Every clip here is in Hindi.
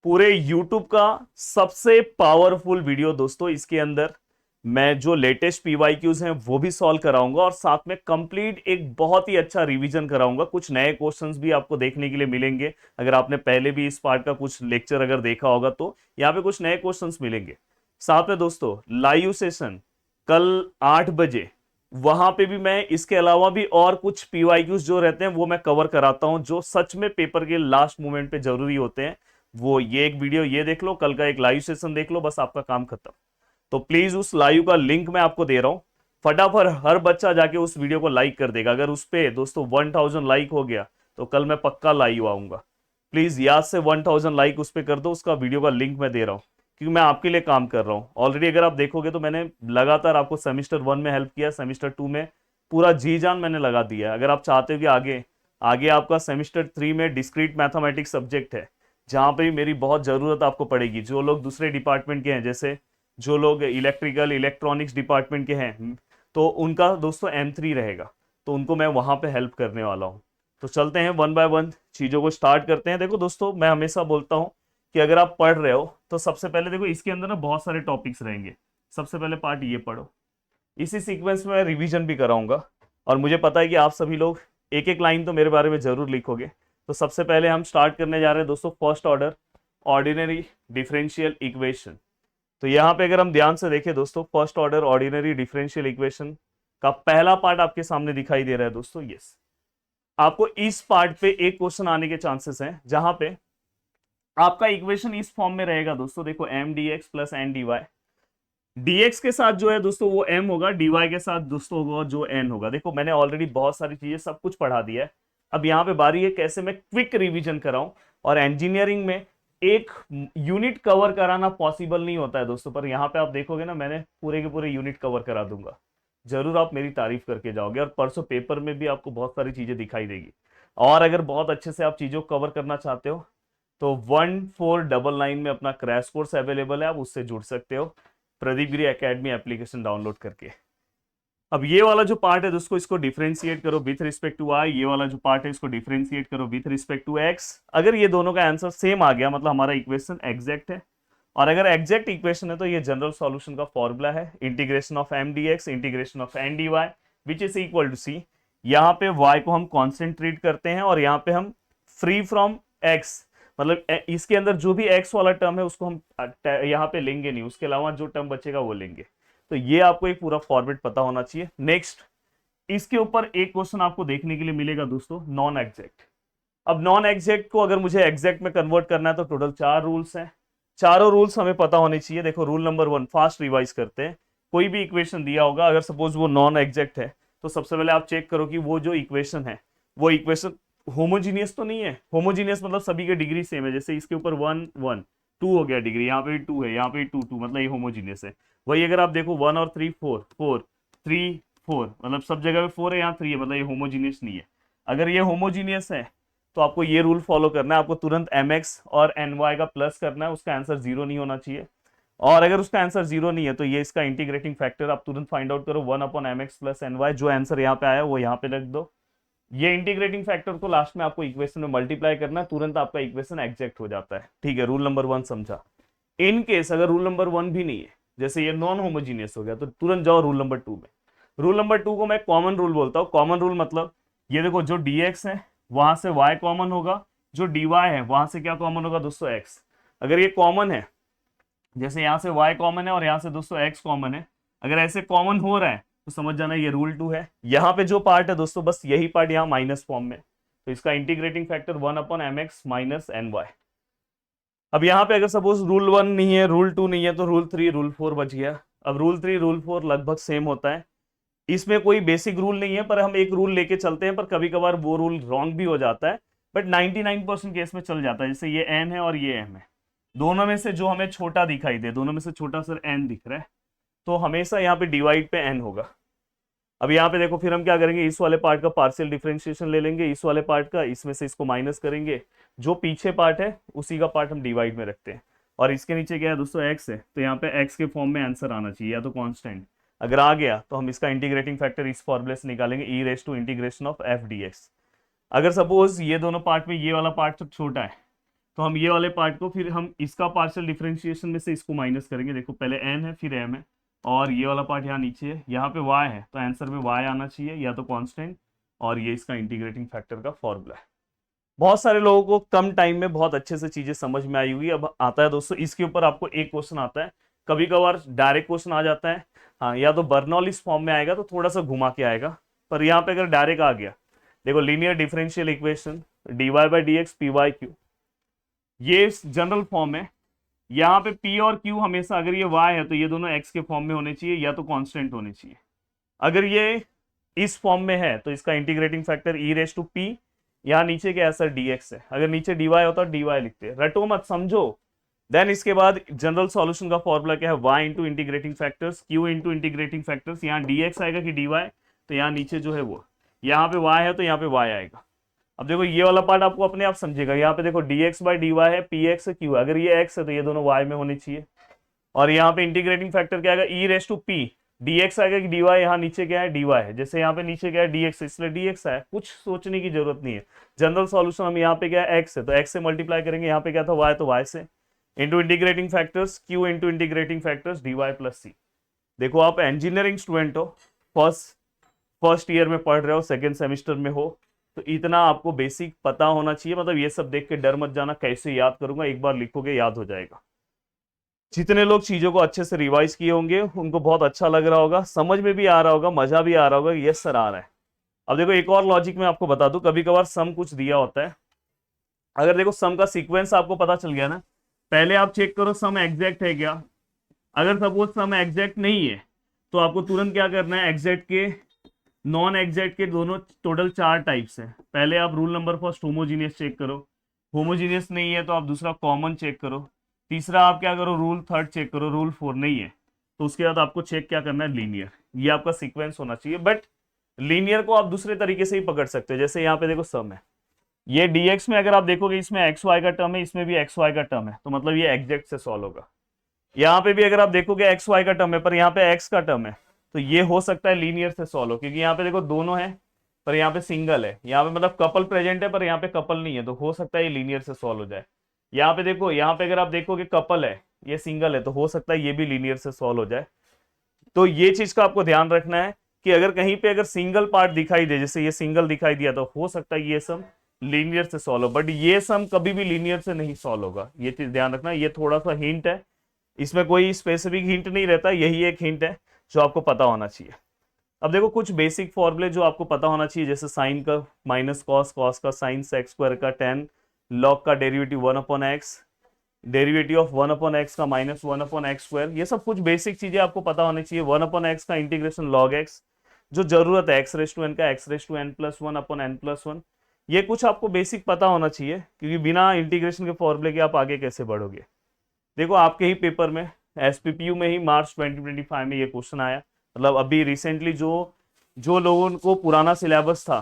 पूरे YouTube का सबसे पावरफुल वीडियो दोस्तों। इसके अंदर मैं जो लेटेस्ट पीवाईक्यूज हैं वो भी सॉल्व कराऊंगा और साथ में कंप्लीट एक बहुत ही अच्छा रिवीजन कराऊंगा। कुछ नए क्वेश्चंस भी आपको देखने के लिए मिलेंगे। अगर आपने पहले भी इस पार्ट का कुछ लेक्चर अगर देखा होगा तो यहाँ पे कुछ नए क्वेश्चंस मिलेंगे। साथ में दोस्तों लाइव सेशन कल 8 बजे, वहां पे भी मैं इसके अलावा भी और कुछ पीवाईक्यूज जो रहते हैं वो मैं कवर कराता हूं, जो सच में पेपर के लास्ट मोमेंट पे जरूरी होते हैं। वो ये एक वीडियो ये देख लो, कल का एक लाइव सेशन देख लो, बस आपका काम खत्म। तो प्लीज उस लाइव का लिंक मैं आपको दे रहा हूं, फटाफट हर बच्चा जाके उस वीडियो को लाइक कर देगा। अगर उस पे दोस्तों 1000 लाइक हो गया तो कल मैं पक्का लाइव आऊंगा। प्लीज याद से 1000 लाइक उस पे कर दो। उसका वीडियो का लिंक मैं दे रहा हूँ क्योंकि मैं आपके लिए काम कर रहा हूँ ऑलरेडी। अगर आप देखोगे तो मैंने लगातार आपको सेमिस्टर 1 में हेल्प किया, सेमिस्टर 2 में पूरा जी जान मैंने लगा दिया है। अगर आप चाहते हो कि आगे आगे आपका सेमिस्टर 3 में डिस्क्रीट मैथमेटिक्स सब्जेक्ट है जहां पे भी मेरी बहुत जरूरत आपको पड़ेगी। जो लोग दूसरे डिपार्टमेंट के हैं, जैसे जो लोग इलेक्ट्रिकल इलेक्ट्रॉनिक्स डिपार्टमेंट के हैं, तो उनका दोस्तों M3 रहेगा, तो उनको मैं वहां पे हेल्प करने वाला हूँ। तो चलते हैं वन बाय वन चीजों को स्टार्ट करते हैं। देखो दोस्तों, मैं हमेशा बोलता हूँ कि अगर आप पढ़ रहे हो तो सबसे पहले देखो इसके अंदर ना बहुत सारे टॉपिक्स रहेंगे। सबसे पहले पार्ट ये पढ़ो, इसी सीक्वेंस में रिवीजन भी कराऊंगा। और मुझे पता है कि आप सभी लोग एक एक लाइन तो मेरे बारे में जरूर लिखोगे। तो सबसे पहले हम स्टार्ट करने जा रहे हैं दोस्तों first order ordinary differential equation. तो यहाँ पे अगर हम ध्यान से देखें दोस्तों, first order ordinary differential equation का पहला पार्ट आपके सामने दिखाई दे रहा है दोस्तों। यस, आपको इस पार्ट पे एक क्वेश्चन आने के चांसेस हैं जहां पे आपका इक्वेशन इस फॉर्म में रहेगा दोस्तों। देखो M D X plus N D Y, dx के साथ जो है दोस्तों वो m होगा, dy के साथ दोस्तों होगा जो n होगा। देखो मैंने ऑलरेडी बहुत सारी चीजें सब कुछ पढ़ा दिया है। अब यहाँ पे बारी है कैसे मैं क्विक रिवीजन कराऊं। और इंजीनियरिंग में एक यूनिट कवर कराना पॉसिबल नहीं होता है दोस्तों, पर यहाँ पे आप देखोगे ना मैंने पूरे के पूरे यूनिट कवर करा दूंगा। जरूर आप मेरी तारीफ करके जाओगे और परसों पेपर में भी आपको बहुत सारी चीजें दिखाई देगी। और अगर बहुत अच्छे से आप चीजों को कवर करना चाहते हो तो 1499 में अपना क्रैश कोर्स अवेलेबल है, आप उससे जुड़ सकते हो प्रदीप गिरी एकेडमी एप्लीकेशन डाउनलोड करके। अब ये वाला जो पार्ट है दोस्तों, इसको डिफरेंशिएट करो विथ रिस्पेक्ट टू आई। ये वाला जो पार्ट है इसको डिफरेंशिएट करो विथ रिस्पेक्ट टू एक्स। अगर ये दोनों का आंसर सेम आ गया मतलब हमारा इक्वेशन एग्जैक्ट है। और अगर एग्जैक्ट इक्वेशन है तो ये जनरल सॉल्यूशन का फॉर्मूला है, integration of M D X integration of N D Y which is equal to C. यहाँ पे y को हम कॉन्सेंट्रेट करते हैं और यहाँ पे हम फ्री फ्रॉम x, मतलब इसके अंदर जो भी x वाला टर्म है उसको हम यहाँ पे लेंगे नहीं, उसके अलावा जो टर्म बचेगा वो लेंगे। तो ये आपको एक पूरा फॉर्मेट पता होना चाहिए। नेक्स्ट, इसके ऊपर एक क्वेश्चन आपको देखने के लिए मिलेगा दोस्तों, नॉन एग्जैक्ट। अब नॉन एग्जैक्ट को अगर मुझे एग्जैक्ट में कन्वर्ट करना है तो टोटल 4 रूल्स हैं। चारों रूल्स हमें पता होने चाहिए। देखो रूल नंबर 1, फास्ट रिवाइज करते हैं। कोई भी इक्वेशन दिया होगा, अगर सपोज वो नॉन एग्जैक्ट है तो सबसे पहले आप चेक करो कि वो जो इक्वेशन है वो इक्वेशन होमोजीनियस तो नहीं है। होमोजीनियस मतलब सभी के डिग्री सेम है। जैसे इसके ऊपर 1 1 2 हो गया डिग्री, यहाँ पे 2 है, यहाँ पे 2 2, मतलब ये होमोजीनियस है। वही अगर आप देखो 1 और 3 4 4 3 4, मतलब सब जगह पे 4 है, यहाँ 3 है, मतलब ये होमोजीनियस नहीं है। अगर ये होमोजीनियस है तो आपको ये रूल फॉलो करना है। आपको तुरंत mx और ny का प्लस करना है, उसका आंसर 0 नहीं होना चाहिए। और अगर उसका आंसर 0 नहीं है तो ये इसका इंटीग्रेटिंग फैक्टर आप तुरंत फाइंड आउट करो, 1/mx प्लस ny। जो आंसर यहाँ पे आया वो यहाँ पे रख दो। ये इंटीग्रेटिंग फैक्टर को लास्ट में आपको इक्वेशन में मल्टीप्लाई करना है, तुरंत आपका इक्वेशन एग्जैक्ट हो जाता है। ठीक है, रूल नंबर 1 समझा। इन केस अगर रूल नंबर 1 भी नहीं है, जैसे ये नॉन होमोजीनियस हो गया, तो तुरंत जाओ रूल नंबर 2 में। रूल नंबर 2 को मैं कॉमन रूल बोलता हूँ। कॉमन रूल मतलब ये देखो, जो dx है वहां से y कॉमन होगा, जो dy है वहां से क्या कॉमन होगा दोस्तों, x। अगर ये कॉमन है, जैसे यहाँ से y कॉमन है और यहाँ से दोस्तों x कॉमन है, अगर ऐसे कॉमन हो रहा है तो समझ जाना ये रूल 2 है। यहाँ पे जो पार्ट है दोस्तों, बस यही पार्ट यहाँ माइनस फॉर्म में, तो इसका integrating factor 1/mx minus ny। अब यहाँ पे अगर सपोज रूल 1 नहीं है, रूल 2 नहीं है, तो रूल 3 रूल 4 बच गया। अब रूल 3 रूल 4 लगभग सेम होता है, इसमें कोई बेसिक रूल नहीं है, पर हम एक रूल लेके चलते हैं। पर कभी कभार वो रूल रॉन्ग भी हो जाता है, बट 99% केस में चल जाता है। जैसे ये n है और ये m है, दोनों में से जो हमें छोटा दिखाई दे, दोनों में से छोटा सर n दिख रहा है, तो हमेशा यहाँ पे डिवाइड पे n होगा। अब यहाँ पे देखो फिर हम क्या करेंगे, इस वाले पार्ट का पार्शियल डिफरेंशिएशन ले लेंगे, इस वाले पार्ट का, इसमें से इसको माइनस करेंगे, जो पीछे पार्ट है उसी का पार्ट हम डिवाइड में रखते हैं। और इसके नीचे क्या है दोस्तों, x है, तो यहाँ पे x के फॉर्म में आंसर आना चाहिए, या तो कांस्टेंट। अगर आ गया तो हम इसका इंटीग्रेटिंग फैक्टर इस फॉर्मूले से निकालेंगे, e raise to integration of F D X. अगर सपोज ये दोनों पार्ट में ये वाला पार्ट छोटा है तो हम ये वाले पार्ट को फिर हम इसका पार्शियल डिफरेंशिएशन में से इसको माइनस करेंगे। देखो पहले एन है फिर एम है और ये वाला पार्ट यहाँ नीचे है, यहाँ पे वाई है तो आंसर में वाई आना चाहिए या तो कांस्टेंट, और ये इसका इंटीग्रेटिंग फैक्टर का फॉर्मूला है। बहुत सारे लोगों को कम टाइम में बहुत अच्छे से चीजें समझ में आई हुई। अब आता है दोस्तों इसके ऊपर आपको एक क्वेश्चन आता है, कभी कभार डायरेक्ट क्वेश्चन आ जाता है, हाँ या तो बर्नौलीज फॉर्म में आएगा तो थोड़ा सा घुमा के आएगा, पर यहाँ पे अगर डायरेक्ट आ गया, देखो linear differential equation dy by D X P Y Q, ये जनरल फॉर्म है। यहाँ पे p और q हमेशा अगर ये y है तो ये दोनों x के फॉर्म में होने चाहिए या तो कांस्टेंट होने चाहिए। अगर ये इस फॉर्म में है तो इसका integrating factor e raise to p, यहाँ नीचे क्या है सर dx है, अगर नीचे dy होता है dy लिखते, रटो मत समझो। देन इसके बाद जनरल सॉल्यूशन का फॉर्मूला क्या है, y into integrating factors q into integrating factors, यहाँ dx आएगा कि dy, तो यहाँ नीचे जो है वो, यहाँ पे y है तो यहाँ पे y आएगा। अब देखो ये वाला पार्ट आपको अपने आप समझेगा, यहाँ पे देखो dx बाई डी है, px है q है, अगर ये x है तो ये दोनों y में होने चाहिए, और यहाँ पे इंटीग्रेटिंग फैक्टर क्या आएगा e raise to p, dx आएगा कि dy, यहाँ नीचे क्या है dy है, जैसे यहाँ पे नीचे क्या है dx इसलिए dx है, कुछ सोचने की जरूरत नहीं है। जनरल सॉल्यूशन हम यहाँ पे क्या है x है तो x से मल्टीप्लाई करेंगे, यहाँ पे क्या था y तो y से, into integrating factors q into integrating factors dy plus c। देखो आप इंजीनियरिंग स्टूडेंट हो, फर्स्ट ईयर में पढ़ रहे हो, सेकेंड सेमेस्टर में हो, तो इतना आपको बेसिक पता होना चाहिए। मतलब ये सब देख के डर मत जाना कैसे याद करूंगा, एक बार लिखोगे याद हो जाएगा। जितने लोग चीजों को अच्छे से रिवाइज किए होंगे उनको बहुत अच्छा लग रहा होगा, समझ में भी आ रहा होगा, मजा भी आ रहा होगा, यस सर आ रहा है। अब देखो एक और लॉजिक में आपको बता दूं, कभी कभार सम कुछ दिया होता है, अगर देखो सम का सीक्वेंस आपको पता चल गया ना, पहले आप चेक करो सम एग्जैक्ट है क्या। अगर सपोज सम एग्जैक्ट नहीं है तो आपको तुरंत क्या करना है, एग्जैक्ट के नॉन एग्जैक्ट के दोनों टोटल 4 टाइप्स है। पहले आप rule number first homogeneous check करो, होमोजीनियस नहीं है तो आप दूसरा कॉमन चेक करो, तीसरा आप क्या करो रूल थर्ड चेक करो, रूल 4 नहीं है तो उसके बाद आपको चेक क्या करना है लीनियर। ये आपका सीक्वेंस होना चाहिए, बट लीनियर को आप दूसरे तरीके से ही पकड़ सकते हो। जैसे यहाँ पे देखो सम है, ये dx में अगर आप देखोगे इसमें xy का टर्म है, इसमें भी xy का टर्म है, तो मतलब ये एग्जैक्ट से सॉल्व होगा। यहाँ पे भी अगर आप देखोगे xy का टर्म है पर यहाँ पे x का टर्म है, तो ये हो सकता है लीनियर से सॉल्व हो, क्योंकि यहाँ पे देखो दोनों है पर यहाँ पे सिंगल है, यहाँ पे मतलब कपल प्रेजेंट है पर यहाँ पे कपल नहीं है, तो हो सकता है ये लीनियर से सॉल्व हो जाए। यहाँ पे देखो, यहाँ पे अगर आप देखोगे कपल है, ये सिंगल है, तो हो सकता है ये भी लीनियर से सॉल्व हो जाए। तो ये चीज का आपको ध्यान रखना है कि अगर कहीं पे अगर सिंगल पार्ट दिखाई दे, जैसे ये सिंगल दिखाई दिया, तो हो सकता है ये सम लीनियर से सॉल्व हो, बट ये सम कभी भी लीनियर से नहीं सॉल्व होगा। ये चीज ध्यान रखना, ये थोड़ा सा हिंट है, इसमें कोई स्पेसिफिक हिंट नहीं रहता, यही एक हिंट है जो आपको पता होना चाहिए। अब देखो कुछ बेसिक फॉर्मूले जो आपको पता होना चाहिए, जैसे साइन का माइनस कॉस, कॉस का साइन, सेक्स स्क्वायर का टेन, लॉग का derivative 1/x, derivative of 1/x का माइनस 1/x स्क्वायर, ये सब कुछ बेसिक चीजें आपको पता होनी चाहिए। 1/x का इंटीग्रेशन लॉग x, जो जरूरत है x रेस टू n का, x रेस टू n+1/n+1, ये कुछ आपको बेसिक पता होना चाहिए, क्योंकि बिना इंटीग्रेशन के फॉर्मूले के आप आगे कैसे बढ़ोगे। देखो आपके ही पेपर में SPPU में ही मार्च 2025 में ये क्वेश्चन आया, मतलब अभी रिसेंटली जो लोगों को पुराना सिलेबस था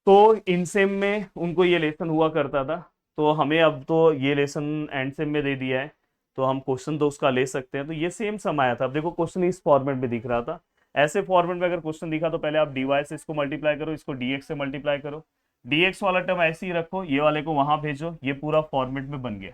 तो इनसेम में उनको ये लेसन हुआ करता था, तो हमें अब तो ये लेसन एंड सेम में दे दिया है, तो हम क्वेश्चन तो उसका ले सकते हैं। तो ये सेम सम आया था। अब देखो क्वेश्चन इस फॉर्मेट में दिख रहा था, ऐसे फॉर्मेट में अगर क्वेश्चन दिखा तो पहले आप dy से इसको मल्टीप्लाई करो, इसको dx से मल्टीप्लाई करो, dx वाला टर्म ऐसे ही रखो, ये वाले को वहां भेजो, ये पूरा फॉर्मेट में बन गया।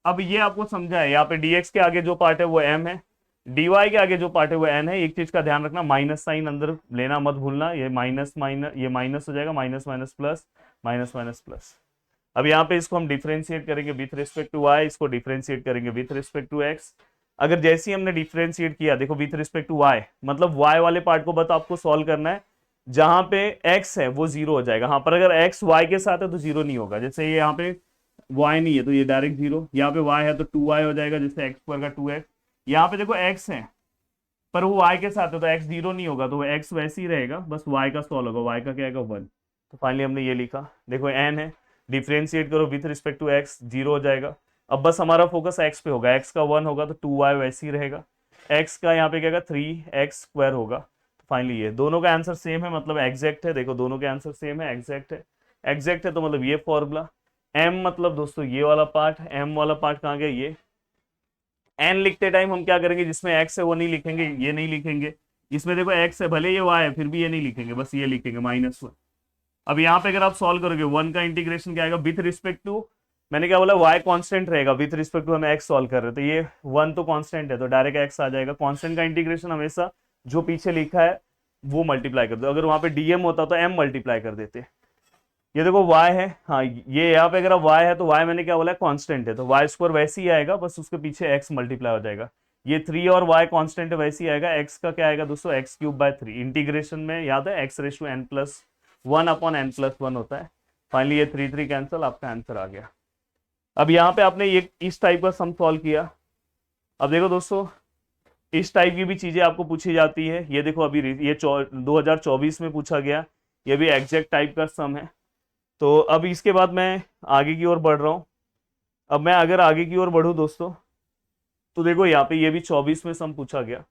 अब ये आपको समझा है, यहाँ पे dx के आगे जो पार्ट है वो m है, dy के आगे जो पार्ट है वो n है। एक चीज का ध्यान रखना, माइनस साइन अंदर लेना मत भूलना, ये माइनस माइनस, ये माइनस हो जाएगा, minus minus plus, minus minus plus. अब यहाँ पे इसको हम डिफरेंशिएट करेंगे विथ रिस्पेक्ट टू y, इसको डिफरेंशिएट करेंगे विथ रिस्पेक्ट टू x। अगर जैसे ही हमने डिफरेंशिएट किया, देखो विथ रिस्पेक्ट टू y, मतलब y वाले पार्ट को बस आपको सॉल्व करना है, जहां पे x है वो 0 हो जाएगा। हाँ, पर अगर x y के साथ है तो 0 नहीं होगा, जैसे ये यहाँ पे y नहीं है तो ये डायरेक्ट 0, यहाँ पे y है तो 2y हो जाएगा, जैसे x स्क्वायर का 2x। यहाँ पे देखो x है पर वो y के साथ है तो x 0 नहीं होगा, तो वो x वैसे ही रहेगा, बस y का सॉल्व होगा, y का क्या आएगा 1। तो फाइनली हमने ये लिखा, देखो n है, डिफरेंशिएट करो विथ रिस्पेक्ट टू x, 0 हो जाएगा। अब बस हमारा फोकस x पे होगा, x का 1 होगा तो 2y वैसे ही रहेगा, x का यहाँ पे क्या 3x स्क्वायर होगा। तो फाइनली ये दोनों का आंसर सेम है, मतलब एग्जैक्ट है। देखो दोनों के आंसर सेम है, एग्जैक्ट है, एग्जैक्ट है, तो मतलब ये फॉर्मूला। m मतलब दोस्तों ये वाला पार्ट, m वाला पार्ट कहाँ गया, ये n लिखते टाइम हम क्या करेंगे, जिसमें x है वो नहीं लिखेंगे, ये नहीं लिखेंगे, इसमें देखो x है भले ये y है फिर भी ये नहीं लिखेंगे, बस ये लिखेंगे -1। अब यहाँ पे अगर आप सॉल्व करोगे 1 का इंटीग्रेशन क्या आएगा विथ रिस्पेक्ट टू, मैंने क्या बोला, y कांस्टेंट रहेगा विथ रिस्पेक्ट टू, हमें x सॉल्व कर रहे हैं, तो ये 1 तो कांस्टेंट है तो डायरेक्ट x आ जाएगा। कांस्टेंट का इंटीग्रेशन हमेशा जो पीछे लिखा है वो मल्टीप्लाई कर दो, अगर वहां पे dm होता तो m मल्टीप्लाई कर देते। ये देखो y है, हाँ ये यहाँ पे अगर y है तो y मैंने क्या बोला कांस्टेंट है, तो y स्क्वायर वैसे ही आएगा, बस उसके पीछे x मल्टीप्लाई हो जाएगा। ये 3 और y कांस्टेंट है वैसे ही आएगा, x का क्या आएगा दोस्तों, एक्स क्यूब बाय 3। इंटीग्रेशन में याद है x raise to n plus 1 upon n plus 1 होता है। फाइनली ये 3 कैंसिल, आपका आंसर आ गया। अब यहाँ पे आपने ये इस टाइप का सम सॉल्व किया। अब देखो दोस्तों, इस टाइप की भी चीजें आपको पूछी जाती है। ये देखो अभी ये 2024 में पूछा गया, ये भी एग्जैक्ट टाइप का सम है। तो अब इसके बाद मैं आगे की ओर बढ़ रहा हूँ। अब मैं अगर आगे की ओर बढ़ूँ दोस्तों, तो देखो यहाँ पे ये भी 24 में सम पूछा गया।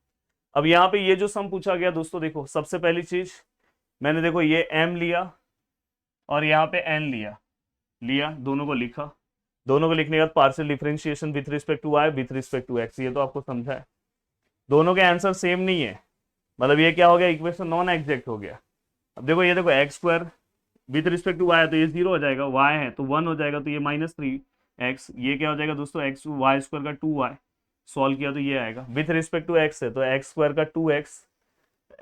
अब यहाँ पे ये जो सम पूछा गया दोस्तों, देखो सबसे पहली चीज मैंने देखो ये m लिया और यहाँ पे n लिया दोनों को लिखा। दोनों को लिखने के बाद partial differentiation with respect to y with respect to x, ये तो आपको समझा है। दोनों के आंसर सेम नहीं है, मतलब ये क्या हो गया, इक्वेशन नॉन एग्जैक्ट हो गया। अब देखो ये देखो X square with respect to y है तो ये 0 हो जाएगा, y है तो 1 हो जाएगा, तो ये -3x। ये क्या हो जाएगा दोस्तों, एक्स वाई स्क्वायर का 2y, सॉल्व किया तो ये आएगा। विथ रिस्पेक्ट टू x है तो एक्स स्क्वायर का 2x,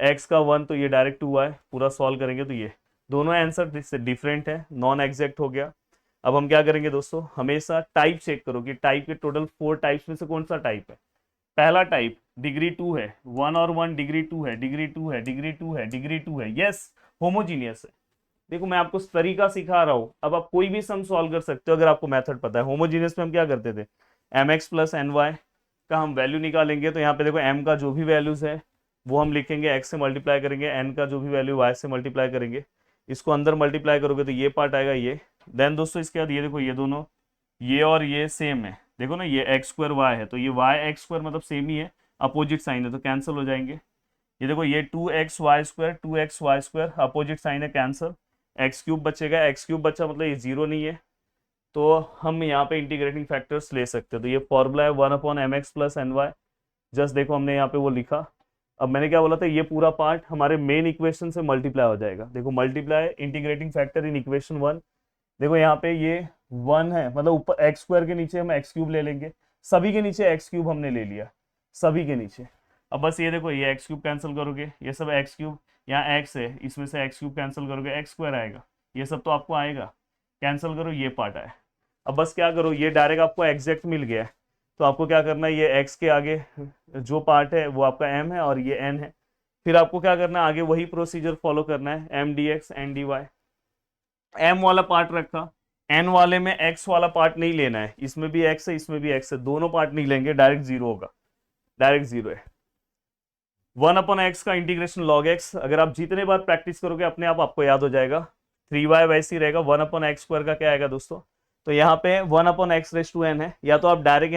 x का 1 तो ये डायरेक्ट 2y, पूरा सॉल्व करेंगे तो ये दोनों आंसर डिफरेंट है, नॉन एग्जैक्ट हो गया। अब हम क्या करेंगे दोस्तों, हमेशा टाइप चेक करो कि टाइप के टोटल 4 टाइप्स में से कौन सा टाइप है। पहला टाइप डिग्री 2 है, 1 और 1 डिग्री 2 है, डिग्री 2 है, डिग्री 2 है, डिग्री 2 है, यस होमोजीनियस है। देखो मैं आपको तरीका सिखा रहा हूँ, अब आप कोई भी सम सॉल्व कर सकते हो अगर आपको मेथड पता है। होमोजीनियस में हम क्या करते थे, M X plus N Y का हम वैल्यू निकालेंगे, तो यहाँ पे देखो m का जो भी वैल्यूज है वो हम लिखेंगे, x से मल्टीप्लाई करेंगे, n का जो भी वैल्यू y से मल्टीप्लाई करेंगे, इसको अंदर मल्टीप्लाई करोगे तो ये पार्ट आएगा ये। देन दोस्तों इसके बाद ये देखो ये दोनों ये और ये सेम है, देखो ना ये एक्स स्क्वायर वाई है तो ये वाई एक्स स्क्वायर मतलब सेम ही है, अपोजिट साइन है तो कैंसिल हो जाएंगे। ये देखो ये 2x Y square opposite sign है, कैंसिल। एक्स क्यूब बचेगा, एक्स क्यूब बचा मतलब ये 0 नहीं है, तो हम यहाँ पे इंटीग्रेटिंग फैक्टर्स ले सकते हैं। तो ये फॉर्मूला है 1/mx plus N Y, just देखो हमने यहाँ पे वो लिखा। अब मैंने क्या बोला था, ये पूरा पार्ट हमारे मेन इक्वेशन से मल्टीप्लाई हो जाएगा। देखो multiply integrating factor in equation 1, देखो यहाँ पे ये 1 है, मतलब ऊपर एक्स स्क्वायर के नीचे हम एक्स क्यूब ले लेंगे, सभी के नीचे एक्स क्यूब हमने ले लिया, सभी के नीचे। अब बस ये देखो ये एक्स क्यूब कैंसिल करोगे, ये सब एक्स क्यूब, यहाँ एक्स है इसमें से एक्स क्यूब कैंसिल करोगे, एक्स स्क्वायर आएगा, ये सब तो आपको आएगा, कैंसिल करो ये पार्ट आए। अब बस क्या करो, ये डायरेक्ट आपको एग्जैक्ट मिल गया है, तो आपको क्या करना है, ये x के आगे जो पार्ट है वो आपका m है और ये n है, फिर आपको क्या करना है आगे वही प्रोसीजर फॉलो करना है, m dx n dy। m वाला पार्ट रखा, n वाले में x वाला पार्ट नहीं लेना है, इसमें भी x है इसमें भी x है, दोनों पार्ट नहीं लेंगे, डायरेक्ट 0 होगा, डायरेक्ट 0 है। 1/x का इंटीग्रेशन log x, अगर आप जितने बार प्रैक्टिस करोगे अपने आप आपको याद हो जाएगा। 3y वैसे ही रहेगा, 1/x स्क्वायर का क्या आएगा दोस्तों, तो यहाँ पे 1/x रेस टू n है, या तो आप डायरेक्ट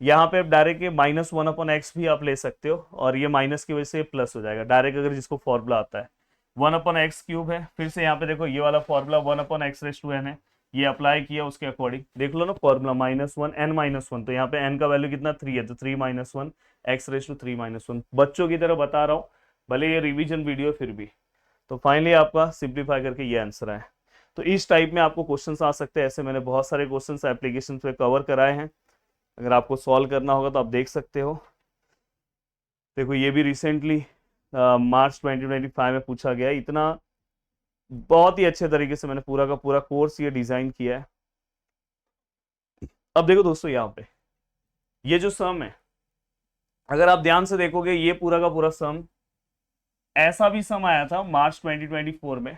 यहाँ पे डायरेक्ट -1/x भी आप ले सकते हो, और ये माइनस की वजह से प्लस हो जाएगा डायरेक्ट, अगर जिसको फॉर्मूला आता है। 1/x क्यूब है, फिर से यहाँ पे देखो ये वाला formula 1/x race to n है, ये अप्लाई किया उसके अकॉर्डिंग, देख लो ना फॉर्मूला -1 n-1, तो यहाँ पे n का वैल्यू कितना 3 है, तो 3 - 1 x रेस टू 3 - 1, बच्चों की तरह बता रहा हूँ, भले ये रिवीजन वीडियो फिर भी। तो फाइनली आपका सिंप्लीफाई करके ये आंसर है। तो इस टाइप में आपको क्वेश्चंस आ सकते हैं, ऐसे मैंने बहुत सारे क्वेश्चंस एप्लीकेशन पे कवर कराए हैं, अगर आपको सॉल्व करना होगा तो आप देख सकते हो। देखो ये भी रिसेंटली मार्च 2025 में पूछा गया है, इतना बहुत ही अच्छे तरीके से मैंने पूरा का पूरा कोर्स ये डिजाइन किया है। अब देखो दोस्तों यहाँ पे ये जो सम है, अगर आप ध्यान से देखोगे ये पूरा का पूरा सम, ऐसा भी सम आया था मार्च 2024 में,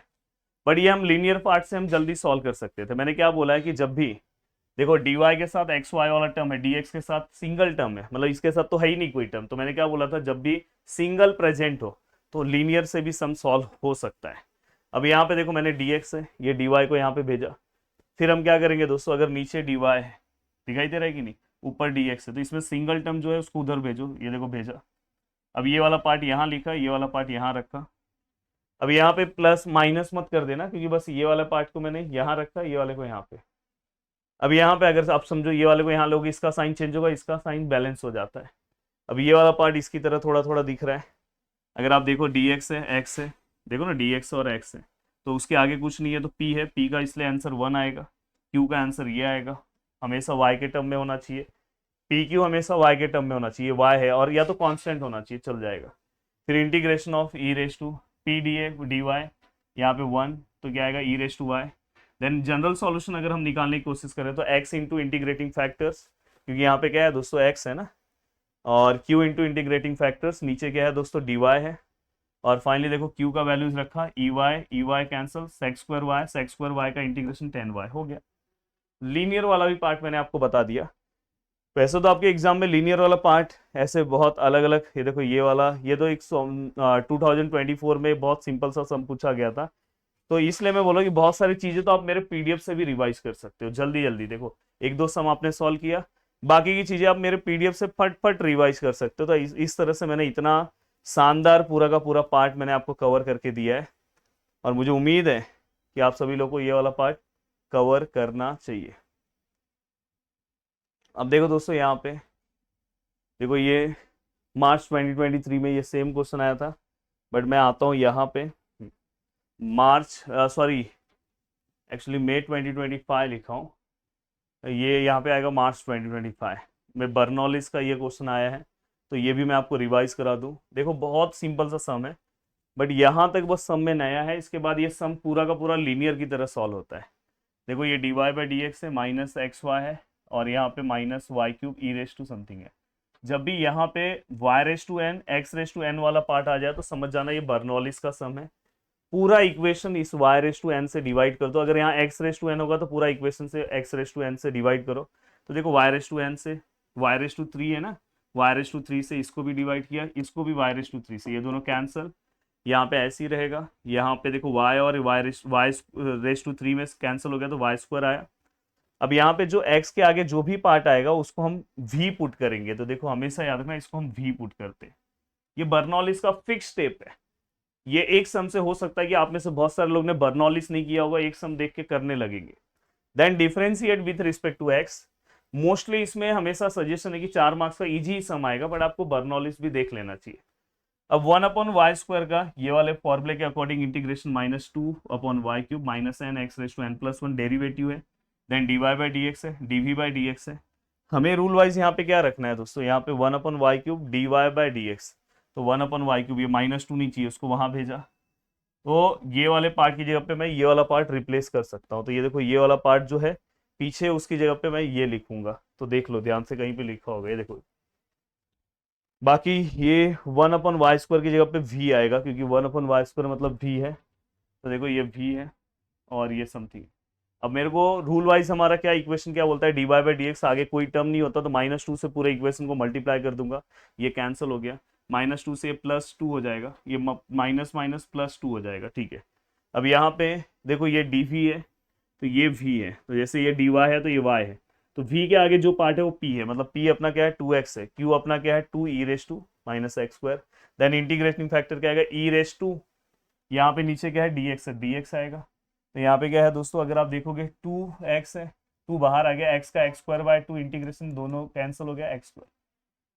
बट ये हम लीनियर पार्ट से हम जल्दी सॉल्व कर सकते थे। मैंने क्या बोला है कि जब भी देखो dy के साथ xy वाला टर्म है, dx के साथ सिंगल टर्म है, मतलब इसके साथ तो है ही नहीं कोई टर्म, तो मैंने क्या बोला था जब भी सिंगल प्रेजेंट हो तो लीनियर से भी सम सॉल्व हो सकता है। अब यहाँ पे देखो मैंने dx है, ये dy को यहाँ पे भेजा, फिर हम क्या करेंगे दोस्तों, अगर नीचे dy है, दिखाई दे रहा है कि नहीं, ऊपर dx है, तो इसमें सिंगल टर्म जो है उसको उधर भेजो, ये देखो भेजा। अब ये वाला पार्ट यहाँ लिखा, ये वाला पार्ट यहाँ रखा। अब यहाँ पे प्लस माइनस मत कर देना, क्योंकि बस ये वाला पार्ट को मैंने यहाँ रखा, ये वाले को यहाँ पे। अब यहाँ पे अगर आप समझो ये वाले को यहाँ लोगे, इसका साइन चेंज होगा, इसका साइन बैलेंस हो जाता है। अब ये वाला पार्ट इसकी तरह थोड़ा थोड़ा दिख रहा है, अगर आप देखो dx है x है, देखो ना dx और x है, तो उसके आगे कुछ नहीं है तो p है, p का इसलिए आंसर 1 आएगा। क्यू का आंसर ये आएगा, हमेशा वाई के टर्म में होना चाहिए। पी क्यू हमेशा वाई के टर्म में होना चाहिए, वाई है और या तो कांस्टेंट होना चाहिए, चल जाएगा। फिर integration of e raise to P D A D Y, यहाँ पे 1 तो क्या आएगा e raise to Y. Then general solution अगर हम निकालने की कोशिश करें तो एक्स इंटू इंटीग्रेटिंग फैक्टर्स, क्योंकि यहाँ पे क्या है दोस्तों एक्स है ना, और क्यू इंटू इंटीग्रेटिंग फैक्टर्स, नीचे क्या है दोस्तों डी वाई है। और फाइनली देखो क्यू का वैल्यूज रखा E Y cancel, sec square Y का इंटीग्रेशन 10y हो गया। लीनियर वाला भी पार्ट मैंने आपको बता दिया। वैसे तो आपके एग्जाम में लीनियर वाला पार्ट ऐसे बहुत अलग अलग, ये देखो ये वाला, ये तो एक 2024 में बहुत सिंपल सा सम पूछा गया था, तो इसलिए मैं बोला कि बहुत सारी चीजें तो आप मेरे पीडीएफ से भी रिवाइज कर सकते हो जल्दी जल्दी। देखो एक दो सम आपने सॉल्व किया, बाकी की चीजें आप मेरे पीडीएफ से फट फट रिवाइज कर सकते हो। तो इस तरह से मैंने इतना शानदार पूरा का पूरा पार्ट मैंने आपको कवर करके दिया है, और मुझे उम्मीद है कि आप सभी लोग को ये वाला पार्ट कवर करना चाहिए। अब देखो दोस्तों यहाँ पे देखो, ये मार्च 2023 में ये सेम क्वेश्चन आया था, बट मैं आता हूँ यहाँ पे मार्च सॉरी एक्चुअली मई 2025 लिखा हूँ, ये यहाँ पे आएगा मार्च 2025 में बर्नौलिस का ये क्वेश्चन आया है, तो ये भी मैं आपको रिवाइज करा दूँ। देखो बहुत सिंपल सा सम है, बट यहाँ तक बस सम में नया है, इसके बाद ये सम पूरा का पूरा लीनियर की तरह सॉल्व होता है। देखो ये D Y by D X है, माइनस एक्स वाई है, और यहाँ पे minus Y cube E raise to something है। जब भी यहाँ पे Y raise to N X raise to N वाला पार्ट आ जाए तो समझ जाना ये बर्नौलिस का सम है। पूरा इक्वेशन इस वाई रेस टू एन से डिवाइड कर दो, अगर यहाँ एक्स रेस टू एन होगा तो पूरा इक्वेशन से एक्स रेस टू एन से डिवाइड करो। तो देखो वाई रेस टू एन से वाई रेस टू 3 है ना, वाई रेस टू 3 से इसको भी डिवाइड किया, इसको भी वाई रेस टू 3 से, ये दोनों कैंसिल, यहाँ पे ऐसे ही रहेगा। यहाँ पे देखो y और वाई रेस टू 3 में कैंसिल हो गया तो वाई स्क्वायर आया। अब यहाँ पे जो x के आगे जो भी पार्ट आएगा उसको हम v पुट करेंगे, तो देखो हमेशा याद रखना इसको हम v पुट करते हैं। ये बर्नौलिस का फिक्स स्टेप है। ये एक सम से हो सकता है कि आप में से बहुत सारे लोग ने बर्नौलिस नहीं किया होगा, एक सम देख के करने लगेंगे। Then differentiate with respect to x, mostly इसमें हमेशा सजेशन है कि 4 मार्क्स का इजी सम आएगा, बट आपको बर्नौलिस भी देख लेना चाहिए। अब 1 अपॉन वाई स्क्वायर का ये वाले फॉर्मूले के according integration -2 upon Y cube minus N X raise to N plus 1 derivative है। Then D Y by D X है, D V by D X है। हमें रूल वाइज यहाँ पे क्या रखना है दोस्तों, यहाँ पे 1 upon Y cube D Y by D X, तो 1 अपॉन वाई क्यूब, ये -2 नहीं चाहिए उसको वहां भेजा, तो ये वाले पार्ट की जगह पे मैं ये वाला पार्ट रिप्लेस कर सकता हूँ। तो ये देखो ये वाला पार्ट जो है पीछे उसकी जगह पे मैं ये लिखूंगा, तो देख लो ध्यान से कहीं पे लिखा होगा, ये देखो। बाकी ये 1 अपॉन वाई स्क्वायर की जगह पे v आएगा, क्योंकि 1 अपॉन वाई स्क्वायर मतलब v है, तो देखो ये v है और ये समथिंग। अब मेरे को रूल वाइज हमारा क्या इक्वेशन क्या बोलता है, D Y by D X, आगे कोई टर्म नहीं होता तो -2 से पूरे इक्वेशन को मल्टीप्लाई कर दूंगा, ये कैंसिल हो गया, -2 से +2 हो जाएगा, ये माइनस माइनस +2 हो जाएगा, ठीक है। अब यहाँ पे देखो ये डी वी है तो ये v है, तो जैसे ये डी वाई है तो ये y है, तो v के आगे जो पार्ट है वो p है, मतलब p अपना क्या है 2x है, q अपना क्या है 2 e raise to minus X square. Then integrating factor क्या आएगा e रेस टू, यहाँ पे नीचे क्या है dx है, dx आएगा। तो यहाँ पे क्या है दोस्तों, अगर आप देखोगे 2x है, 2 बाहर आ गया, x का एक्स स्क्वायर बाय 2 इंटीग्रेशन दोनों कैंसिल हो गया एक्स स्क्वायर।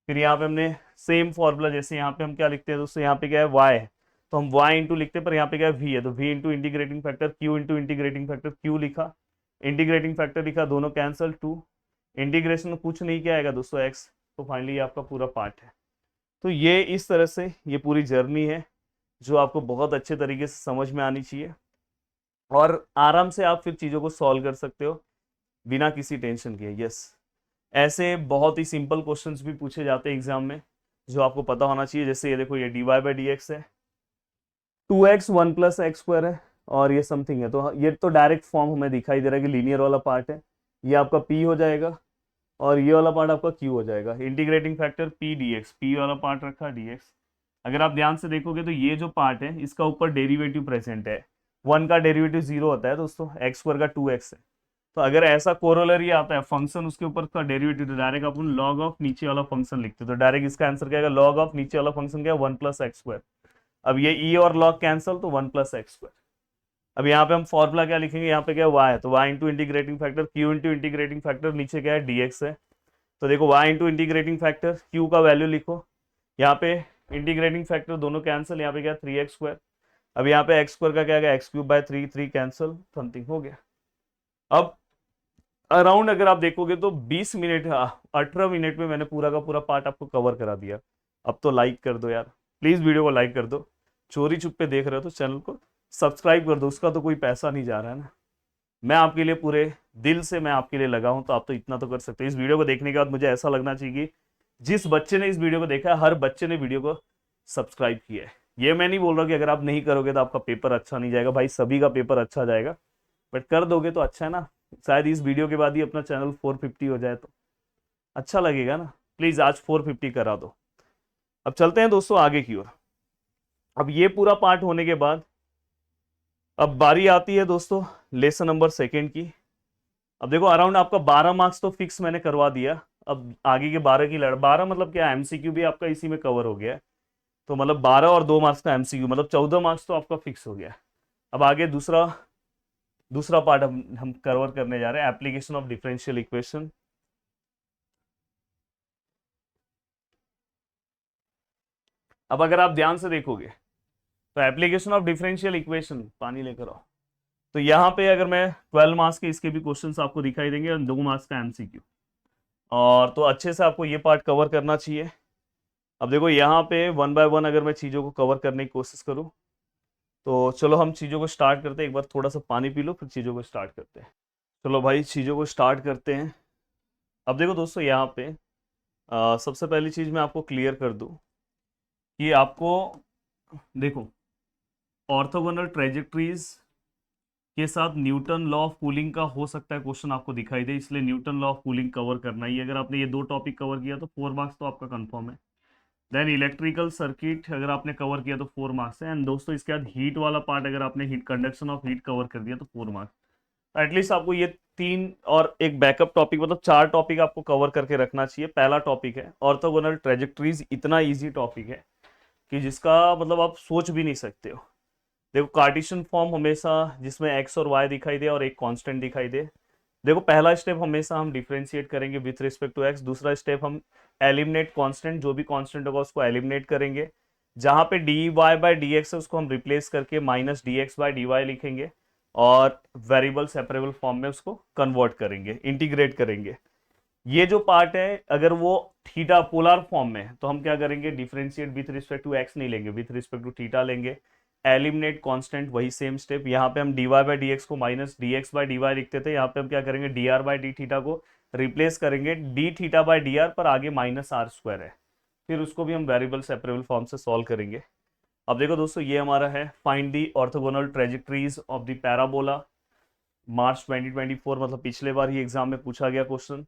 फिर यहाँ पे हमने सेम फॉर्मूला, जैसे यहाँ पे हम क्या लिखते हैं दोस्तों, यहाँ पे क्या है y है तो हम y इंटू लिखते हैं, पर यहाँ पे क्या है v है, तो v into integrating factor q into integrating factor q लिखा, इंटीग्रेटिंग फैक्टर लिखा, दोनों कैंसिल, 2 इंटीग्रेशन कुछ नहीं किया आएगा दोस्तों x, तो फाइनली आपका पूरा पार्ट है। तो ये इस तरह से ये पूरी जर्नी है जो आपको बहुत अच्छे तरीके से समझ में आनी चाहिए, और आराम से आप फिर चीज़ों को सॉल्व कर सकते हो बिना किसी टेंशन के। यस, ऐसे बहुत ही सिंपल क्वेश्चंस भी पूछे जाते हैं एग्जाम में जो आपको पता होना चाहिए। जैसे ये देखो ये D Y by D X है, 2x 1 प्लस एक्स स्क्वायर है और ये समथिंग है, तो ये तो डायरेक्ट फॉर्म हमें दिखाई दे रहा है कि लीनियर वाला पार्ट है, ये आपका p हो जाएगा और ये वाला पार्ट आपका q हो जाएगा। Integrating factor p dx, p वाला पार्ट रखा dx। अगर आप ध्यान से देखोगे तो ये जो पार्ट है इसका ऊपर डेरिवेटिव प्रेजेंट है, 1 का डेरिवेटिव 0 होता है दोस्तों, एक्स स्क्वायर का 2x है, तो अगर ऐसा कोरोलरी आता है फंक्शन उसके ऊपर का डेरिवेटिव, तो डायरेक्ट अपन लॉग ऑफ नीचे वाला फंक्शन लिखते हैं, तो डायरेक्ट इसका आंसर क्या आएगा, लॉग ऑफ नीचे वाला फंक्शन क्या है 1 प्लस एक्स स्क्वायर। अब ये e और log कैंसिल तो 1 प्लस एक्स स्क्वायर। अब यहाँ पे हम फॉर्मूला क्या लिखेंगे, यहाँ पे क्या है y है, तो y into integrating factor q into integrating factor नीचे क्या है dx है, तो देखो y into integrating factor q का वैल्यू लिखो, यहाँ पे इंटीग्रेटिंग फैक्टर दोनों कैंसिल, यहाँ पे क्या 3x स्क्वायर। अब यहाँ पे एक्स स्क्वायर का क्या आएगा x cube by 3 3 cancel, something हो गया। अब अराउंड अगर आप देखोगे तो 20 मिनट, 18 मिनट में मैंने पूरा का पूरा पार्ट आपको कवर करा दिया। अब तो लाइक कर दो यार, प्लीज वीडियो को लाइक कर दो। चोरी छुपे देख रहे हो तो चैनल को सब्सक्राइब कर दो, उसका तो कोई पैसा नहीं जा रहा है ना। मैं आपके लिए पूरे दिल से मैं आपके लिए लगा हूं, तो आप तो इतना तो कर सकते हो। इस वीडियो को देखने के बाद मुझे ऐसा लगना चाहिए कि जिस बच्चे ने इस वीडियो को देखा है, हर बच्चे ने वीडियो को सब्सक्राइब किया है। ये मैं नहीं बोल रहा कि अगर आप नहीं करोगे तो आपका पेपर अच्छा नहीं जाएगा, भाई सभी का पेपर अच्छा जाएगा, बट कर दोगे तो अच्छा है ना। शायद इस वीडियो के बाद ही अपना चैनल 450 हो जाए तो अच्छा लगेगा ना। प्लीज आज 450 करा दो। अब चलते हैं दोस्तों आगे की ओर। अब ये पूरा पार्ट होने के बाद अब बारी आती है दोस्तों लेसन नंबर सेकेंड की। अब देखो अराउंड आपका 12 मार्क्स तो फिक्स मैंने करवा दिया। अब आगे के 12 की 12 मतलब क्या, एमसीक्यू भी आपका इसी में कवर हो गया है। तो मतलब 12 और 2 मार्क्स का एमसीक्यू, मतलब 14 मार्क्स तो आपका फिक्स हो गया है। अब आगे दूसरा दूसरा पार्ट हम कवर करने जा रहे हैं, एप्लीकेशन ऑफ डिफरेंशियल इक्वेशन। अब अगर आप ध्यान से देखोगे तो एप्लीकेशन ऑफ डिफरेंशियल इक्वेशन, पानी लेकर आओ, तो यहाँ पे अगर मैं 12 मार्क्स के इसके भी क्वेश्चंस आपको दिखाई देंगे और 2 मार्क्स का एमसीक्यू, और तो अच्छे से आपको ये पार्ट कवर करना चाहिए। अब देखो यहाँ पे वन बाय वन अगर मैं चीज़ों को कवर करने की कोशिश करूँ, तो चलो हम चीज़ों को स्टार्ट करते हैं। एक बार थोड़ा सा पानी पी लो, फिर चीज़ों को स्टार्ट करते हैं। चलो भाई चीज़ों को स्टार्ट करते हैं। अब देखो दोस्तों यहाँ पे सबसे पहली चीज़ मैं आपको क्लियर कर दूँ कि आपको देखो ऑर्थोगोनल ट्रेजेक्ट्रीज के साथ न्यूटन लॉ ऑफ कूलिंग का हो सकता है क्वेश्चन आपको दिखाई दे, इसलिए Newton law of cooling cover करना ही। अगर आपने ये 2 टॉपिक कवर किया तो 4 मार्क्स तो आपका कंफर्म है। देन इलेक्ट्रिकल सर्किट अगर आपने कवर किया तो 4 मार्क्स है। एंड दोस्तों इसके बाद हीट वाला पार्ट अगर आपने heat conduction of heat cover कर दिया तो 4 मार्क्स। एटलीस्ट आपको ये 3 और एक बैकअप टॉपिक, मतलब 4 टॉपिक आपको कवर करके रखना चाहिए। पहला टॉपिक है ऑर्थोगोनल ट्रेजेक्ट्रीज, इतना ईजी टॉपिक है कि जिसका मतलब आप सोच भी नहीं सकते हो। देखो कार्टेशियन फॉर्म हमेशा जिसमें एक्स और वाई दिखाई दे और एक कांस्टेंट दिखाई दे। देखो पहला स्टेप हमेशा हम डिफरेंशिएट करेंगे विथ रिस्पेक्ट टू एक्स, दूसरा स्टेप हम एलिमिनेट कांस्टेंट, जो भी कांस्टेंट होगा उसको एलिमिनेट करेंगे। जहां पे D Y by D X है उसको हम रिप्लेस करके minus D X by D Y लिखेंगे और वेरिएबल सेपरेबल फॉर्म में उसको कन्वर्ट करेंगे, इंटीग्रेट करेंगे। ये जो पार्ट है अगर वो थीटा पोलर फॉर्म में है तो हम क्या करेंगे, differentiate with respect to X नहीं लेंगे, विथ रिस्पेक्ट टू थीटा लेंगे। एलिमिनेट कांस्टेंट, वही सेम स्टेप। यहाँ पे हम D Y by D X को minus D X by D Y लिखते थे, यहाँ पे हम क्या करेंगे, D R by D theta को रिप्लेस करेंगे D theta by D R पर, आगे माइनस आर स्क्वायर है, फिर उसको भी हम वेरिएबल सेपरेबल फॉर्म से सॉल्व करेंगे। अब देखो दोस्तों ये हमारा है find the orthogonal trajectories of the parabola, March 2024, मतलब पिछले बार ही एग्जाम में पूछा गया क्वेश्चन।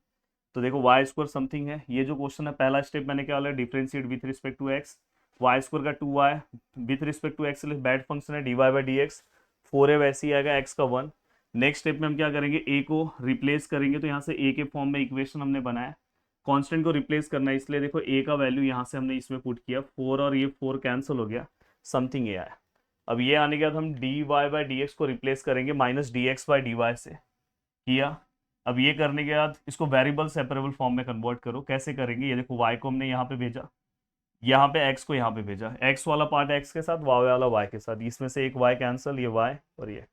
तो देखो वाई स्क्वायर समथिंग है, ये जो क्वेश्चन है पहला स्टेप मैंने क्या बोला, differentiate with respect to X, Y square का 2y with respect to X bad function है D Y by D X, 4a वैसे ही आएगा, x का 1। नेक्स्ट स्टेप में हम क्या करेंगे, a को रिप्लेस करेंगे, तो यहाँ से a के फॉर्म में इक्वेशन हमने बनाया, कांस्टेंट को रिप्लेस करना है, इसलिए देखो a का वैल्यू यहाँ से हमने इसमें पुट किया, 4 और ये 4 कैंसिल हो गया, समथिंग ये आया। अब ये आने के बाद हम D Y by D X को रिप्लेस करेंगे minus D X by D Y से, किया। अब ये करने के बाद इसको वेरिएबल सेपरेबल फॉर्म में कन्वर्ट करो, कैसे करेंगे, ये देखो y को हमने यहाँ पे भेजा, यहाँ पे x को यहाँ पे भेजा, x वाला पार्ट x के साथ, y वाला y के साथ, इसमें से एक y कैंसिल, ये y और ये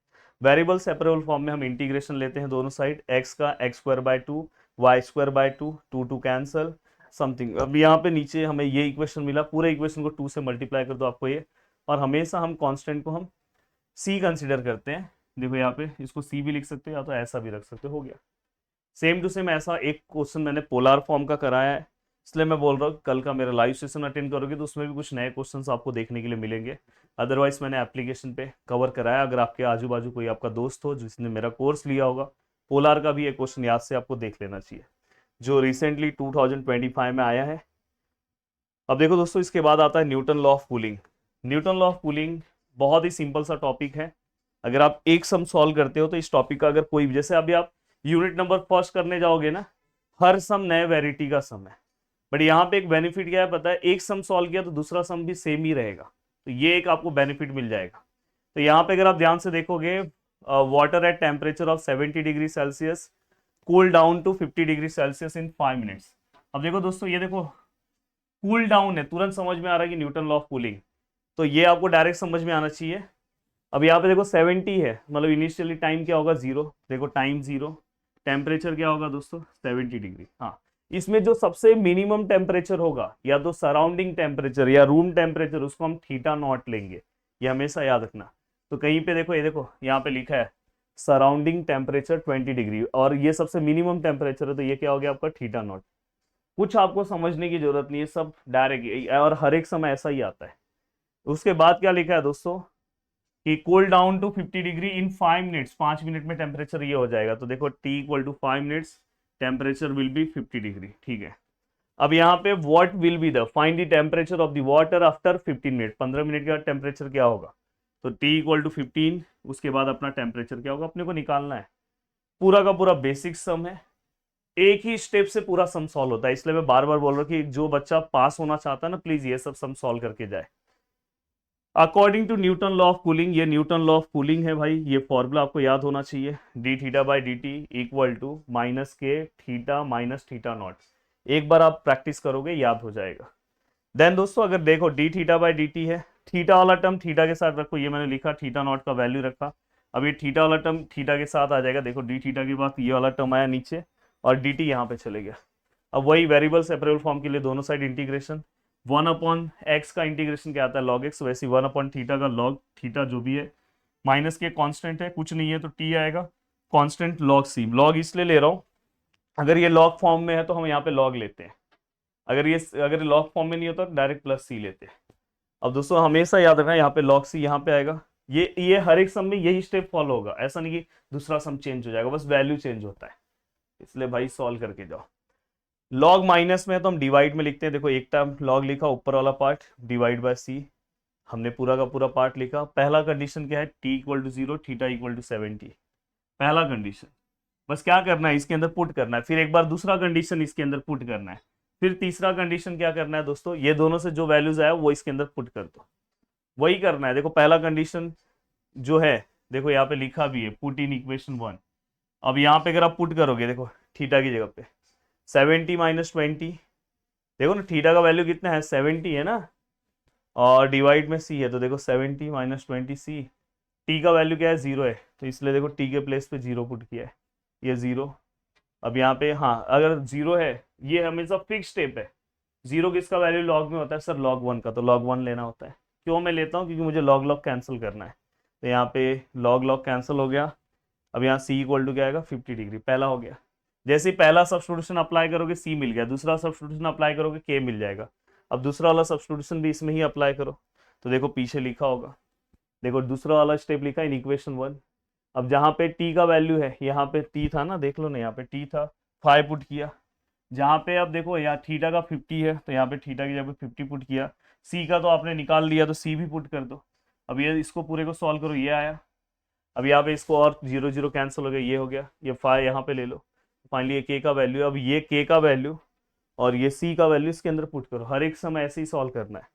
वेरिएबल सेपरेबल फॉर्म में हम इंटीग्रेशन लेते हैं दोनों साइड, x का x square by 2, y square by 2, 2 cancel something. अब यहाँ पे नीचे हमें ये इक्वेशन मिला, पूरे इक्वेशन को 2 से मल्टीप्लाई कर दो आपको ये, और हमेशा हम कांस्टेंट को हम c कंसिडर करते हैं। देखो यहाँ पे इसको c भी लिख सकते हो या तो ऐसा भी रख सकते हो गया। सेम टू सेम ऐसा एक क्वेश्चन मैंने पोलर फॉर्म का कराया है, इसलिए मैं बोल रहा हूँ कल का मेरा लाइव सेशन अटेंड करोगे तो उसमें भी कुछ नए क्वेश्चंस आपको देखने के लिए मिलेंगे। अदरवाइज मैंने एप्लीकेशन पे कवर कराया। अगर आपके आजू बाजू कोई आपका दोस्त हो जिसने मेरा कोर्स लिया होगा, पोलर का भी एक क्वेश्चन याद से आपको देख लेना चाहिए, जो रिसेंटली 2025 में आया है। अब देखो दोस्तों इसके बाद आता है Newton law of cooling. Newton law of cooling बहुत ही सिंपल सा टॉपिक है। अगर आप एक सम सॉल्व करते हो तो इस टॉपिक का अगर कोई, जैसे अभी आप यूनिट नंबर फर्स्ट करने जाओगे ना, हर सम नए वेराइटी का सम है, बट यहाँ पे एक बेनिफिट क्या है पता है, एक सम सॉल्व किया तो दूसरा सम भी सेम ही रहेगा, तो ये एक आपको बेनिफिट मिल जाएगा। तो यहाँ पे अगर आप ध्यान से देखोगे, water at temperature of 70 degree Celsius cool down to 50 degree Celsius in 5 minutes. अब देखो दोस्तों ये देखो कूल डाउन है, तुरंत समझ में आ रहा है कि न्यूटन लॉ ऑफ कूलिंग, तो ये आपको डायरेक्ट समझ में आना चाहिए। अब यहाँ पे देखो 70 है, मतलब इनिशियली टाइम क्या होगा 0, देखो टाइम 0, टेम्परेचर क्या होगा दोस्तों 70 डिग्री। हाँ, इसमें जो सबसे मिनिमम टेम्परेचर होगा या तो सराउंडिंग टेम्परेचर या रूम टेम्परेचर, उसको हम थीटा नॉट लेंगे, ये हमेशा याद रखना। तो कहीं पे देखो, ये देखो यहाँ पे लिखा है सराउंडिंग टेम्परेचर 20 डिग्री और ये सबसे मिनिमम टेम्परेचर है, तो ये क्या हो गया आपका थीटा नॉट। कुछ आपको समझने की जरूरत नहीं है, सब डायरेक्ट और हर एक समय ऐसा ही आता है। उसके बाद क्या लिखा है दोस्तों कि cool down to 50 degree in 5 minutes, 5 minute में टेम्परेचर ये हो जाएगा। तो देखो T equal to 5 minutes, temperature will be 50 degree. ठीक है, अब यहाँ पे what will be the find the temperature of the water after 15 minute, 15 minute का टेम्परेचर क्या होगा। तो T इक्वल टू 15, उसके बाद अपना टेम्परेचर क्या होगा अपने को निकालना है। पूरा का पूरा बेसिक सम है, एक ही स्टेप से पूरा सम सॉल्व होता है, इसलिए मैं बार बार बोल रहा हूँ कि जो बच्चा पास होना चाहता है ना, प्लीज ये सब सम सॉल्व करके जाए। According to Newton law of cooling, ये न्यूटन लॉ ऑफ कूलिंग है भाई, ये फॉर्मूला आपको याद होना चाहिए, D theta by D T equal to minus K theta minus theta naught. एक बार आप प्रैक्टिस करोगे याद हो जाएगा। देन दोस्तों अगर देखो D theta by D T है, थीटा वाला टर्म थीटा के साथ रखो, ये मैंने लिखा थीटा नॉट का वैल्यू रखा। अब ये थीटा वाला टर्म थीटा के साथ आ जाएगा, देखो डी थीटा के बाद ये वाला टर्म आया नीचे और डी टी यहाँ पे चले गया। अब वही वेरिएबल सेपरेबल फॉर्म के लिए दोनों साइड इंटीग्रेशन, 1/x का इंटीग्रेशन क्या आता है log x, वैसे 1/थीटा का log थीटा जो भी है, माइनस के कांस्टेंट है कुछ नहीं है तो t आएगा, कांस्टेंट log c। log इसलिए ले रहा हूँ, अगर ये log फॉर्म में है तो हम यहाँ पे log लेते हैं, अगर log फॉर्म में नहीं होता तो डायरेक्ट प्लस c लेते हैं। अब दोस्तों हमेशा याद रखना यहाँ पे log c यहाँ पे आएगा, ये हर एक सम में यही स्टेप फॉलो होगा, ऐसा नहीं कि दूसरा सम चेंज हो जाएगा, बस वैल्यू चेंज होता है, इसलिए भाई सॉल्व करके जाओ। लॉग माइनस में है तो हम डिवाइड में लिखते हैं, देखो एक टर्म लॉग लिखा, ऊपर वाला पार्ट डिवाइड बाय सी, हमने पूरा का पूरा पार्ट लिखा। पहला कंडीशन क्या है, T equal to 0 theta equal to 70, पहला कंडीशन, बस क्या करना है इसके अंदर पुट करना है, फिर एक बार दूसरा कंडीशन इसके अंदर पुट करना है, फिर तीसरा कंडीशन क्या करना है दोस्तों, ये दोनों से जो वैल्यूज आया वो इसके अंदर पुट कर दो, वही करना है। देखो पहला कंडीशन जो है, देखो यहाँ पे लिखा भी है पुट इन इक्वेशन 1। अब यहाँ पे अगर आप पुट करोगे, देखो थीटा की जगह पे 70 माइनस 20, देखो ना थीटा का वैल्यू कितना है 70 है ना, और डिवाइड में सी है, तो देखो 70 माइनस 20 सी, टी का वैल्यू क्या है 0 है, तो इसलिए देखो टी के प्लेस पे 0 पुट किया है, ये 0। अब यहाँ पे हाँ अगर 0 है, ये हमेशा फिक्स स्टेप है, 0 किसका वैल्यू लॉग में होता है सर, log 1 का, तो log 1 लेना होता है। क्यों मैं लेता हूँ, क्योंकि मुझे log log कैंसिल करना है, तो यहाँ पे log log कैंसिल हो गया। अब यहाँ सी इक्वल टू क्या आएगा 50 डिग्री, पहला हो गया। जैसे ही पहला सब्स्टिट्यूशन अप्लाई करोगे सी मिल गया, दूसरा सब्स्टिट्यूशन अप्लाई करोगे के मिल जाएगा, अब दूसरा वाला सब्स्टिट्यूशन भी इसमें ही अप्लाई करो, तो देखो पीछे लिखा होगा, देखो दूसरा वाला स्टेप लिखा इन इक्वेशन 1। अब जहाँ पे टी का वैल्यू है, यहाँ पे टी था ना, देख लो ना यहाँ पे टी था, 5 पुट किया, जहाँ पे अब देखो यहाँ थीटा का 50 है तो यहाँ पे थीटा की जगह पे 50 पुट किया, सी का तो आपने निकाल लिया तो सी भी पुट कर दो। अब ये इसको पूरे को सॉल्व करो, ये आया, अब यहाँ पे इसको और 0 0 कैंसिल हो गया, ये हो गया, ये 5 यहाँ पे ले लो, फाइनली ये के का वैल्यू, अब ये के का वैल्यू और ये सी का वैल्यू इसके अंदर पुट करो, हर एक समय ऐसे ही सॉल्व करना है।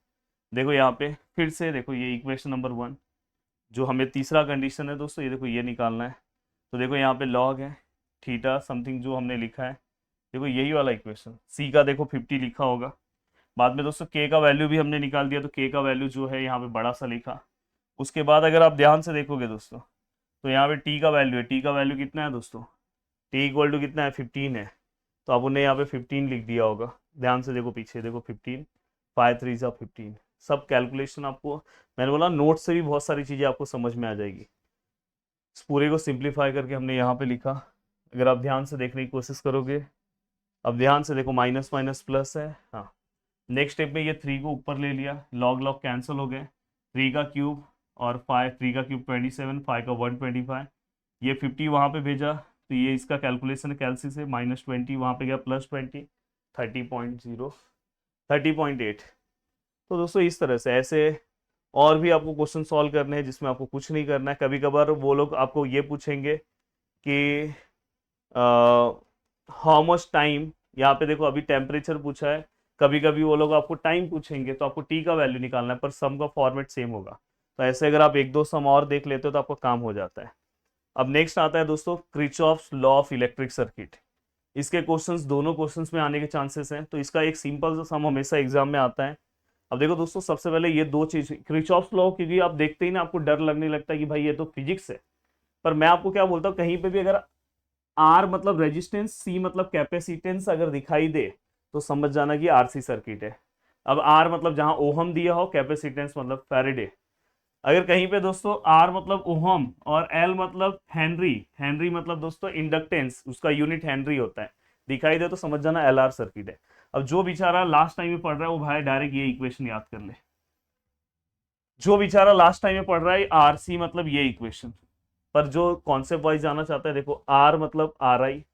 देखो यहाँ पे फिर से देखो ये इक्वेशन नंबर 1, जो हमें तीसरा कंडीशन है दोस्तों, ये देखो ये निकालना है, तो देखो यहाँ पे लॉग है थीटा समथिंग जो हमने लिखा है, देखो यही वाला इक्वेशन, सी का देखो 50 लिखा होगा, बाद में दोस्तों के का वैल्यू भी हमने निकाल दिया, तो के का वैल्यू जो है यहाँ पे बड़ा सा लिखा। उसके बाद अगर आप ध्यान से देखोगे दोस्तों, तो यहाँ पे टी का वैल्यू है, टी का वैल्यू कितना है दोस्तों, टी इक्वल टू कितना है 15 है, तो आप उन्हें यहाँ पे 15 लिख दिया होगा, ध्यान से देखो पीछे, देखो 15, 5 3 जा 15, सब कैलकुलेशन आपको, मैंने बोला नोट से भी बहुत सारी चीज़ें आपको समझ में आ जाएगी। इस पूरे को सिंप्लीफाई करके हमने यहाँ पे लिखा, अगर आप ध्यान से देखने की कोशिश करोगे, अब ध्यान से देखो माइनस माइनस प्लस है, हाँ नेक्स्ट स्टेप में ये 3 को ऊपर ले लिया, लॉग लॉग कैंसिल हो गए, 3 का क्यूब और 5, 3 का क्यूब 27, 5 का 125, ये 50 वहाँ पे भेजा, तो ये इसका कैलकुलेशन है कैलसी से, -20 वहाँ पे गया +20, 30.0, 30.8। तो दोस्तों इस तरह से ऐसे और भी आपको क्वेश्चन सॉल्व करने हैं जिसमें आपको कुछ नहीं करना है। कभी कभार वो लोग आपको ये पूछेंगे कि हाउ मच टाइम, यहाँ पे देखो अभी टेम्परेचर पूछा है, कभी कभी वो लोग आपको टाइम पूछेंगे तो आपको टी का वैल्यू निकालना है, पर सम का फॉर्मेट सेम होगा, तो ऐसे अगर आप 1 2 सम और देख लेते हो तो आपका काम हो जाता है। अब नेक्स्ट आता है दोस्तों Kirchhoff's law of electric circuit, इसके क्वेश्चंस दोनों क्वेश्चंस में आने के चांसेस हैं, तो इसका एक सिंपल सा सम हमेशा एग्जाम में आता है। अब देखो दोस्तों सबसे पहले ये दो चीज किरचॉफ्स लॉ, क्योंकि आप देखते ही ना आपको डर लगने लगता है कि भाई ये तो फिजिक्स है, पर मैं आपको क्या बोलता हूँ, कहीं पे भी अगर आर मतलब रेजिस्टेंस, सी मतलब कैपेसिटेंस अगर दिखाई दे तो समझ जाना कि आरसी सर्किट है। अब आर मतलब जहां ओहम दिया हो, कैपेसिटेंस मतलब फैराडे। अगर कहीं पे दोस्तों आर मतलब ओहम और एल मतलब हेनरी, हेनरी मतलब दोस्तों इंडक्टेंस, उसका यूनिट हेनरी होता है, दिखाई दे तो समझ जाना एल आर सर्किट है। अब जो बेचारा लास्ट टाइम में पढ़ रहा है वो भाई डायरेक्ट ये इक्वेशन याद कर ले। जो बेचारा लास्ट टाइम में पढ़ रहा है आर सी मतलब ये इक्वेशन, पर जो कॉन्सेप्ट वाइज जाना चाहता है, देखो आर मतलब आर आई,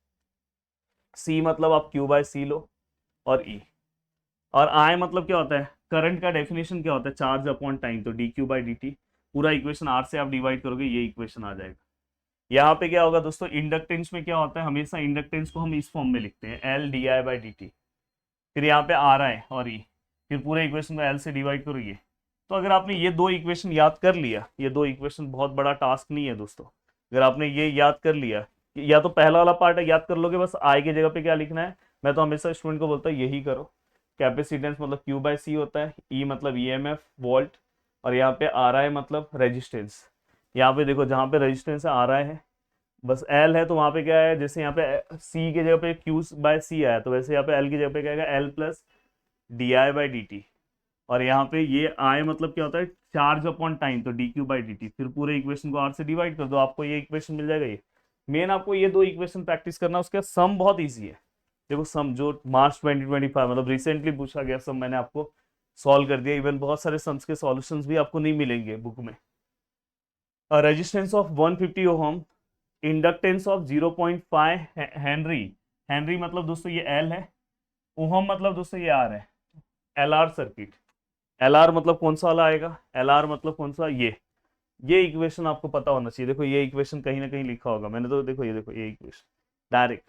सी मतलब आप क्यू बाय सी लो, और ई, और आई मतलब क्या होता है, करंट का डेफिनेशन क्या होता है, चार्ज अपॉन टाइम, तो D Q by D T. पूरा इक्वेशन आर से आप डिवाइड करोगे, ये इक्वेशन आ जाएगा। यहाँ पे क्या होगा दोस्तों, इंडक्टेंस में क्या होता है, हमेशा इंडक्टेंस को हम इस फॉर्म में लिखते हैं, L D I by D T, फिर यहाँ पे आर आई और ई, फिर पूरे इक्वेशन को एल से डिवाइड करोगे। तो अगर आपने ये दो इक्वेशन याद कर लिया, ये दो इक्वेशन बहुत बड़ा टास्क नहीं है दोस्तों, अगर आपने ये याद कर लिया, या तो पहला वाला पार्ट है याद कर लोगे, बस आई की जगह पे क्या लिखना है, मैं तो हमेशा स्टूडेंट को बोलता हूँ यही करो। कैपेसिटेंस मतलब क्यू बाय सी होता है, ई मतलब ईएमएफ वोल्ट, और यहाँ पे आर आई मतलब रेजिस्टेंस। यहाँ पे देखो जहाँ पे रेजिस्टेंस है आर आई है, बस एल है तो वहाँ पे क्या है, जैसे यहाँ पे सी की जगह पे क्यू बाय सी आया, तो वैसे यहाँ पे एल की जगह पे क्या आएगा, L plus D I by D T. और यहाँ पे ये आई मतलब क्या होता है, चार्ज अपॉन टाइम, तो D Q by D T. फिर पूरे इक्वेशन को आर से डिवाइड कर दो, आपको ये इक्वेशन मिल जाएगा। ये मेन आपको ये दो इक्वेशन प्रैक्टिस करना, उसका सम बहुत ईजी है। देखो सम जो मार्च 2025 मतलब रिसेंटली पूछा गया सम, मैंने आपको सॉल्व कर दिया। इवन बहुत सारे सम्स के सॉल्यूशंस भी आपको नहीं मिलेंगे बुक में। Resistance of 150 ohm, inductance of 0.5 Henry, Henry मतलब दोस्तों ये एल है, ओहम मतलब दोस्तों ये आर है, L R circuit. L R मतलब कौन सा वाला आएगा, एल आर मतलब कौन सा, ये इक्वेशन आपको पता होना चाहिए। देखो ये इक्वेशन कहीं ना कहीं लिखा होगा मैंने, तो देखो ये, देखो ये इक्वेशन डायरेक्ट,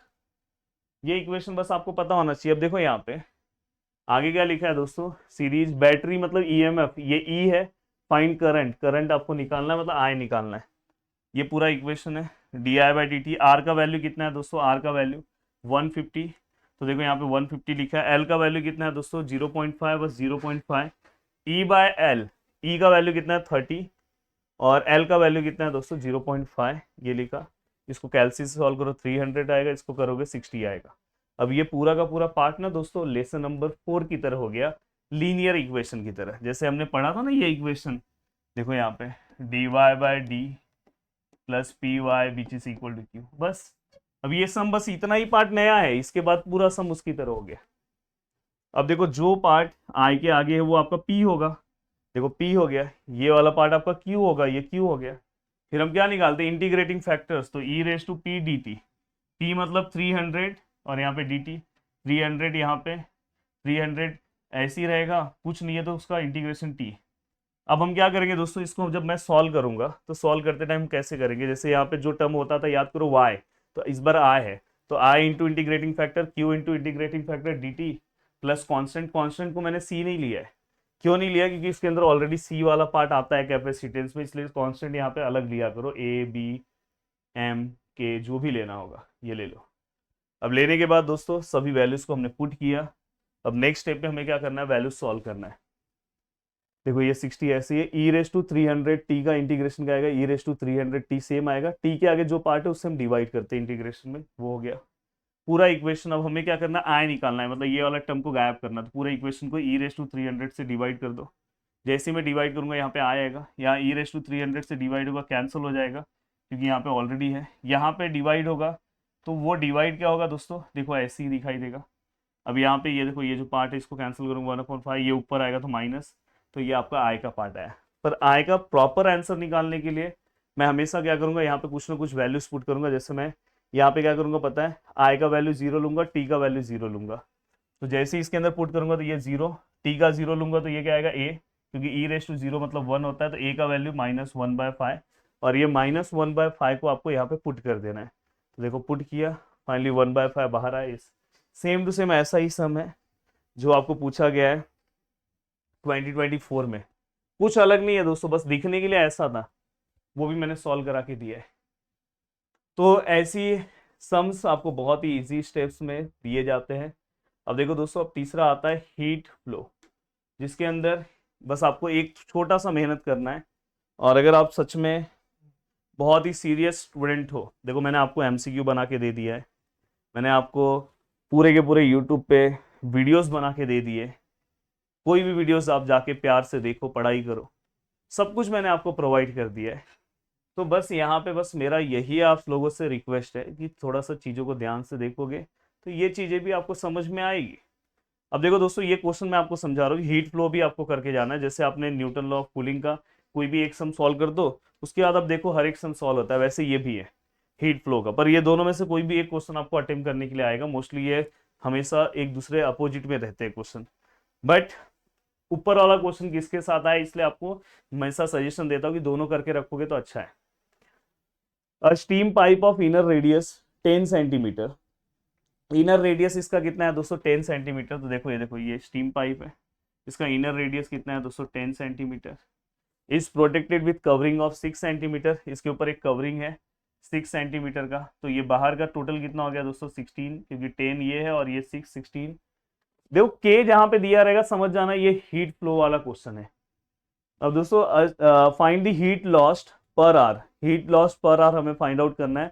ये इक्वेशन बस आपको पता होना चाहिए। अब देखो यहाँ पे आगे क्या लिखा है दोस्तों, सीरीज बैटरी मतलब ईएमएफ, ये ई है, फाइंड करंट, करंट आपको निकालना है मतलब आई निकालना है। ये पूरा इक्वेशन है, D I by D T. R का वैल्यू कितना है दोस्तों, आर का वैल्यू 150, तो देखो यहाँ पे 150 लिखा है। एल का वैल्यू कितना है दोस्तों 0.5, बस 0.5। ई बाय एल, ई का वैल्यू कितना है 30, और एल का वैल्यू कितना है दोस्तों 0.5, ये लिखा। इसको कैलसी से सॉल्व करो 300 आएगा, इसको करोगे 60 आएगा। अब ये पूरा का पूरा पार्ट ना दोस्तों लेसन नंबर 4 की तरह हो गया, लीनियर इक्वेशन की तरह, जैसे हमने पढ़ा था ना ये इक्वेशन। देखो यहाँ पे D Y by D plus P Y which is equal to Q, बस। अब ये सम बस इतना ही पार्ट नया है, इसके बाद पूरा सम उसकी तरह हो गया। अब देखो जो पार्ट आई के आगे है वो आपका पी होगा, देखो पी हो गया, ये वाला पार्ट आपका क्यू होगा, ये क्यू हो गया। फिर हम क्या निकालते हैं, इंटीग्रेटिंग फैक्टर्स, तो e raise to P D T, P मतलब 300 और यहाँ पे डी टी 300, यहाँ पे 300 ऐसे ही रहेगा, कुछ नहीं है तो उसका इंटीग्रेशन टी। अब हम क्या करेंगे दोस्तों, इसको जब मैं सॉल्व करूंगा तो सॉल्व करते टाइम कैसे करेंगे, जैसे यहाँ पे जो टर्म होता था याद करो y, तो इस बार आई है, तो I into integrating factor Q into integrating factor D T plus constant, constant को मैंने सी नहीं लिया है। क्यों नहीं लिया, क्योंकि इसके अंदर ऑलरेडी सी वाला पार्ट आता है कैपेसिटेंस में, इसलिए कॉन्स्टेंट यहाँ पे अलग लिया करो, ए बी एम के जो भी लेना होगा ये ले लो। अब लेने के बाद दोस्तों सभी वैल्यूज को हमने पुट किया। अब नेक्स्ट स्टेप पे हमें क्या करना है, वैल्यूज सॉल्व करना है। देखो ये 60 ऐसे है, ई रेस टू 300 टी का इंटीग्रेशन का आएगा, e raise to 300 T same आएगा, टी के आगे जो पार्ट है उससे हम डिवाइड करते हैं इंटीग्रेशन में, वो हो गया पूरा इक्वेशन। अब हमें क्या करना है, आई निकालना है, मतलब ये वाला टर्म को गायब करना, तो पूरे इक्वेशन को ई रेस टू 300 से डिवाइड कर दो। जैसे ही मैं डिवाइड करूंगा यहाँ पे आ जाएगा, यहाँ ई रेस टू 300 से डिवाइड होगा, कैंसिल हो जाएगा क्योंकि यहाँ पे ऑलरेडी है। यहाँ पे डिवाइड होगा तो वो डिवाइड क्या होगा दोस्तों, देखो ऐसे ही दिखाई देगा। अब यहाँ पे ये देखो, ये जो पार्ट है इसको कैंसिल करूंगा 1/5, ये ऊपर आएगा तो माइनस, तो ये आपका आई का पार्ट आया। पर आई का प्रॉपर आंसर निकालने के लिए मैं हमेशा क्या करूंगा, यहाँ पे कुछ ना कुछ वैल्यूज पुट करूंगा। जैसे मैं यहाँ पे क्या करूंगा पता है, आई का वैल्यू 0 लूंगा, टी का वैल्यू 0 लूंगा, तो जैसे ही इसके अंदर पुट करूंगा तो ये 0, टी का 0 लूंगा तो ये क्या आएगा ए, क्योंकि ई रेस टू 0 मतलब 1 होता है, तो ए का वैल्यू -1/5, और ये -1/5 को आपको यहाँ पे पुट कर देना है। तो देखो पुट किया, फाइनली 1/5 बाहर आया। इस सेम टू सेम ऐसा ही सम है जो आपको पूछा गया है 2024 में, कुछ अलग नहीं है दोस्तों, बस दिखने के लिए ऐसा था, वो भी मैंने सॉल्व करा के दिया है। तो ऐसी सम्स आपको बहुत ही इजी स्टेप्स में दिए जाते हैं। अब देखो दोस्तों, अब तीसरा आता है हीट फ्लो, जिसके अंदर बस आपको एक छोटा सा मेहनत करना है, और अगर आप सच में बहुत ही सीरियस स्टूडेंट हो, देखो मैंने आपको एमसीक्यू बना के दे दिया है, मैंने आपको पूरे के पूरे यूट्यूब पे वीडियोस बना के दे दिए, कोई भी वीडियोस आप जाके प्यार से देखो, पढ़ाई करो, सब कुछ मैंने आपको प्रोवाइड कर दिया है। तो बस यहाँ पे बस मेरा यही आप लोगों से रिक्वेस्ट है कि थोड़ा सा चीज़ों को ध्यान से देखोगे तो ये चीज़ें भी आपको समझ में आएगी। अब देखो दोस्तों, ये क्वेश्चन मैं आपको समझा रहा हूँ, हीट फ्लो भी आपको करके जाना है। जैसे आपने न्यूटन लॉ ऑफ कूलिंग का कोई भी एक सम सॉल्व कर दो, उसके बाद अब देखो हर एक सम सॉल्व होता है, वैसे ये भी है हीट फ्लो का। पर ये दोनों में से कोई भी एक क्वेश्चन आपको अटेम्प्ट करने के लिए आएगा, मोस्टली ये हमेशा एक दूसरे अपोजिट में रहते हैं क्वेश्चन, बट ऊपर वाला क्वेश्चन किसके साथ आए, इसलिए आपको हमेशा सजेशन देता हूँ कि दोनों करके रखोगे तो अच्छा है। Steam pipe of inner radius 10 centimetre, inner radius इसका कितना है दोस्तों 10 सेंटीमीटर। तो देखो ये स्टीम पाइप है, इसका इनर रेडियस कितना है दोस्तों 10 centimetre. Is protected with covering of 6 centimetre, इसके ऊपर एक कवरिंग है 6 सेंटीमीटर का। तो ये बाहर का टोटल कितना हो गया दोस्तों 16, क्योंकि 10 ये है और ये 16। देखो के जहां पे दिया रहेगा समझ जाना ये हीट फ्लो वाला क्वेश्चन है। अब दोस्तों find the heat lost per hour, heat lost per hour हमें फाइंड आउट करना है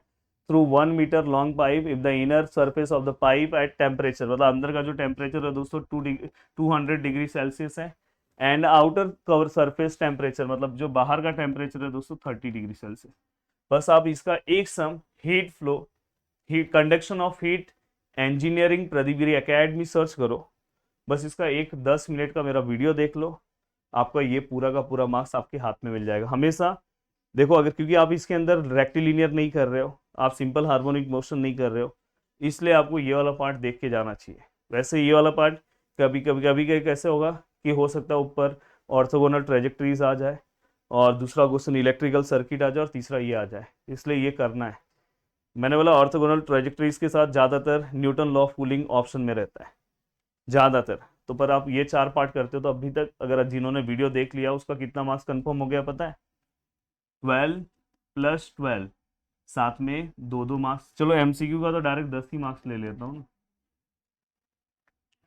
through 1 meter long pipe if the inner surface of the pipe at temperature, मतलब अंदर का जो टेम्परेचर है दोस्तों 200 डिग्री सेल्सियस है, and outer cover surface temperature, मतलब जो बाहर का टेम्परेचर है दोस्तों 30 डिग्री सेल्सियस। बस आप इसका एक सम heat flow, heat conduction of heat, engineering Pradeepgiri academy search करो, बस इसका एक 10 मिनट का मेरा वीडियो देख लो, आपका ये पूरा का पूरा मार्क्स आपके हाथ में मिल जाएगा हमेशा। देखो अगर क्योंकि आप इसके अंदर रेक्टिलिनियर नहीं कर रहे हो, आप सिंपल हार्मोनिक मोशन नहीं कर रहे हो, इसलिए आपको ये वाला पार्ट देख के जाना चाहिए। वैसे ये वाला पार्ट कभी कैसे होगा कि हो सकता है ऊपर ऑर्थोगोनल ट्रेजेक्टरीज आ जाए, और दूसरा क्वेश्चन इलेक्ट्रिकल सर्किट आ जाए, और तीसरा ये आ जाए, इसलिए ये करना है। मैंने बोला ऑर्थोगोनल ट्रेजेक्टरीज के साथ ज़्यादातर Newton law of cooling option में रहता है ज़्यादातर। तो पर आप ये 4 पार्ट करते हो तो अभी तक अगर जिन्होंने वीडियो देख लिया उसका कितना मार्क्स कंफर्म हो गया पता है, 12 + 12, साथ में 2-2 मार्क्स। चलो एमसीक्यू का तो डायरेक्ट 10 ही मार्क्स ले लेता हूँ ना,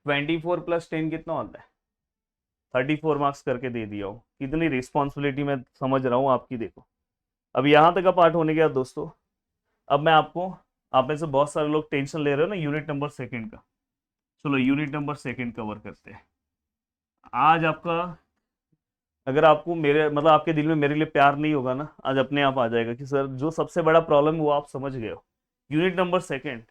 24 + 10 कितना होता है 34 मार्क्स करके दे दिया हो। कितनी रिस्पॉन्सिबिलिटी मैं समझ रहा हूँ आपकी। देखो अब यहाँ तक का पार्ट होने के बाद दोस्तों, अब मैं आपको, आप में से बहुत सारे लोग टेंशन ले रहे हो ना यूनिट नंबर सेकंड का, चलो यूनिट नंबर सेकंड कवर करते हैं आज। आपका अगर आपको मेरे मतलब आपके दिल में मेरे लिए प्यार नहीं होगा ना, आज अपने आप आ जाएगा कि सर जो सबसे बड़ा प्रॉब्लम है वो आप समझ गए हो। यूनिट नंबर सेकंड,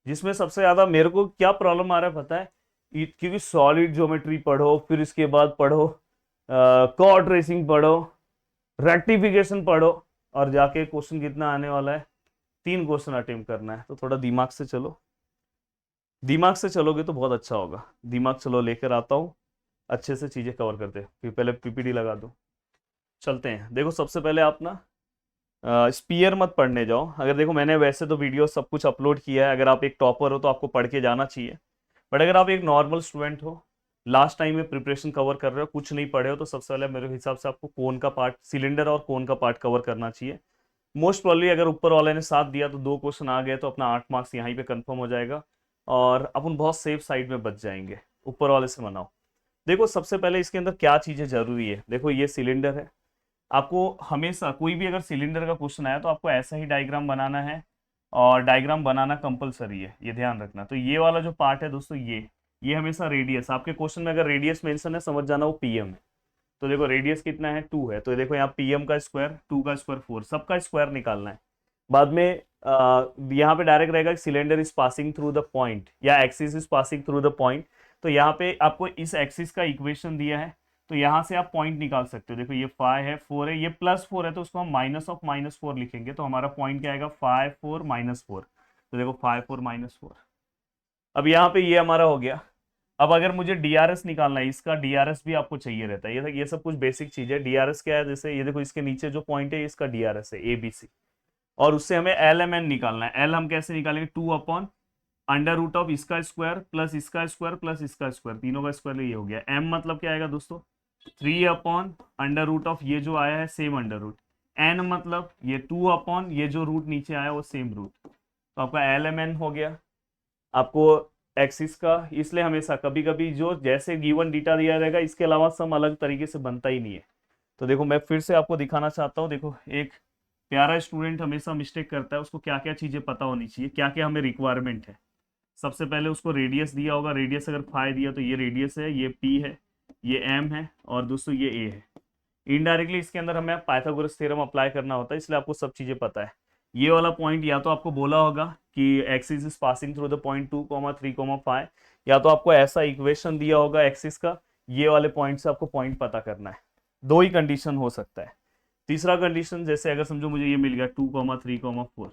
जिसमें सबसे ज्यादा मेरे को क्या प्रॉब्लम आ रहा है पता है, क्योंकि सॉलिड ज्योमेट्री पढ़ो, फिर इसके बाद पढ़ो कॉर्ड ट्रेसिंग पढ़ो, रेक्टिफिकेशन पढ़ो, और जाके क्वेश्चन कितना आने वाला है 3 क्वेश्चन अटेम्प्ट करना है। तो थोड़ा दिमाग से चलो, दिमाग से चलोगे तो बहुत अच्छा होगा। दिमाग चलो लेकर आता हूँ, अच्छे से चीजें कवर करते हैं, फिर पहले पीपीटी लगा दो, चलते हैं। देखो सबसे पहले आप ना स्पीयर मत पढ़ने जाओ। अगर देखो मैंने वैसे तो वीडियो सब कुछ अपलोड किया है, अगर आप एक टॉपर हो तो आपको पढ़ के जाना चाहिए, बट अगर आप एक नॉर्मल स्टूडेंट हो, लास्ट टाइम में प्रिपरेशन कवर कर रहे हो, कुछ नहीं पढ़े हो, तो सबसे पहले मेरे हिसाब से आपको कोन का पार्ट, सिलेंडर और कोन का पार्ट कवर करना चाहिए। मोस्ट प्रॉब्ली अगर ऊपर वाले ने साथ दिया तो 2 क्वेश्चन आ गए तो अपना 8 मार्क्स यहीं पे कंफर्म हो जाएगा, और अपन बहुत सेफ साइड में बच जाएंगे। ऊपर वाले से मनाओ। देखो सबसे पहले इसके अंदर क्या चीजें जरूरी है, देखो ये सिलेंडर है, आपको हमेशा कोई भी अगर सिलेंडर का क्वेश्चन आया तो आपको ऐसा ही डायग्राम बनाना है, और डायग्राम बनाना कंपलसरी है, ये ध्यान रखना। तो ये वाला जो पार्ट है दोस्तों, ये हमेशा रेडियस, आपके क्वेश्चन में अगर रेडियस मेंशन है समझ जाना वो पीएम है। तो देखो रेडियस कितना है 2 है, तो देखो यहाँ पीएम का स्क्वायर, 2 का स्क्वायर 4, सबका स्क्वायर निकालना है। बाद में यहाँ पे डायरेक्ट रहेगा cylinder is passing through the point, या axis is passing through the point. तो यहाँ पे आपको इस एक्सिस का इक्वेशन दिया है, तो यहाँ से आप पॉइंट निकाल सकते हो। देखो ये 5 है, 4 है, ये +4 है, तो उसको हम -(-4) लिखेंगे, तो हमारा पॉइंट क्या आएगा 5 4 -4। तो देखो 5 4 -4। अब यहाँ पे ये हमारा हो गया। अब अगर मुझे डीआरएस निकालना है, इसका डीआरएस भी आपको चाहिए रहता है, ये सब कुछ बेसिक चीज है। डीआरएस क्या है, जैसे ये देखो इसके नीचे जो पॉइंट है इसका डीआरएस है ABC, और उससे हमें LMN निकालना है। एल हम कैसे निकालेंगे, 2/√ऑफ इसका स्क्वायर प्लस इसका स्क्वायर प्लस इसका स्क्वायर, तीनों का स्क्वायर ये हो गया। M मतलब क्या आएगा दोस्तों 3/√ऑफ ये जो आया है सेम अंडर रूट। N मतलब ये 2 ये जो रूट नीचे आया वो सेम रूट। तो आपका LMN हो गया आपको एक्सिस का। इसलिए हमेशा कभी कभी जो जैसे गिवन डेटा दिया रहेगा इसके अलावा सम अलग तरीके से बनता ही नहीं है। तो देखो मैं फिर से आपको दिखाना चाहता हूँ, देखो एक प्यारा स्टूडेंट हमेशा मिस्टेक करता है, उसको क्या क्या चीजें पता होनी चाहिए, क्या क्या हमें रिक्वायरमेंट है। सबसे पहले उसको रेडियस दिया होगा, रेडियस अगर फाई दिया तो ये रेडियस है, ये पी है, ये एम है, और दोस्तों ये ए है। इनडायरेक्टली इसके अंदर हमें पाइथागोरस थ्योरम अप्लाई करना होता है, इसलिए आपको सब चीजें पता है। ये वाला पॉइंट या तो आपको बोला होगा कि axis is passing through the point 2,3,5, या तो आपको ऐसा इक्वेशन दिया होगा एक्सिस का, ये वाले पॉइंट से आपको पॉइंट पता करना है। दो ही कंडीशन हो सकता है। तीसरा कंडीशन, जैसे अगर समझो मुझे ये मिल गया 2,3,4,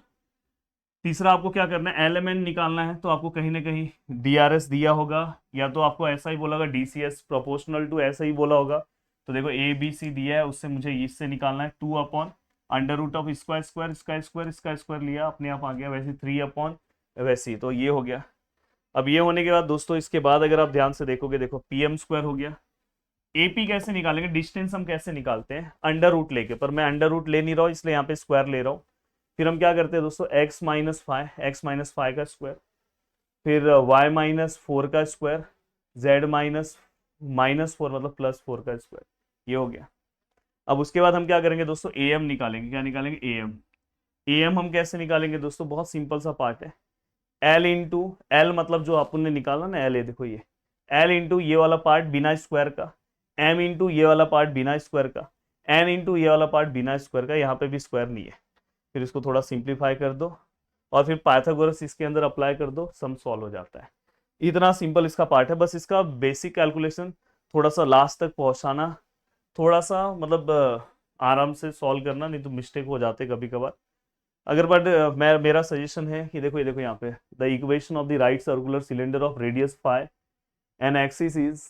तीसरा आपको क्या करना है, एल एम एन निकालना है, तो आपको कहीं ना कहीं डी आर एस दिया होगा, या तो आपको ऐसा ही बोला होगा D C S proportional to, ऐसा ही बोला होगा। तो देखो ए बी सी दिया है, उससे मुझे इससे निकालना है 2/√ऑफ इसका स्क्वायर, इसका स्क्वायर, इसका स्क्वायर लिया, अपने आप आ गया। वैसे 3 वैसे ही, तो ये हो गया। अब ये होने के बाद दोस्तों, इसके बाद अगर आप ध्यान से देखोगे, देखो पी एम स्क्वायर हो गया। एपी कैसे निकालेंगे, डिस्टेंस हम कैसे निकालते हैं, अंडर रूट लेके, पर मैं अंडर रूट ले नहीं रहा हूँ, इसलिए यहाँ पे स्क्वायर ले रहा हूँ। फिर हम क्या करते हैं दोस्तों, x-5 का स्क्वायर, फिर y-4 का स्क्वायर, z-4 मतलब +4 का स्क्वायर, ये हो गया। अब उसके बाद हम क्या करेंगे दोस्तों, ए एम निकालेंगे। क्या निकालेंगे, ए एम। ए एम हम कैसे निकालेंगे दोस्तों, बहुत सिंपल सा पार्ट है। एल इंटू एल, मतलब जो अपन ने निकाला ना एल, देखो ये एल इंटू ये वाला पार्ट बिना स्क्वायर का, एम इंटू ये वाला पार्ट बिना स्क्वायर का, एन इंटू ये वाला पार्ट बिना स्क्वायर का, यहाँ पे भी स्क्वायर नहीं है। फिर इसको थोड़ा सिंप्लीफाई कर दो, और फिर पाइथागोरस इसके अंदर अप्लाई कर दो, सम सॉल्व हो जाता है। इतना सिंपल इसका पार्ट है। बस इसका बेसिक कैलकुलेशन थोड़ा सा लास्ट तक पहुंचाना, थोड़ा सा मतलब आराम से सॉल्व करना, नहीं तो मिस्टेक हो जाते कभी कभार। अगर बट मैं मेरा सजेशन है कि देखो, ये देखो यहाँ पे the equation of the right circular cylinder of radius phi and axis is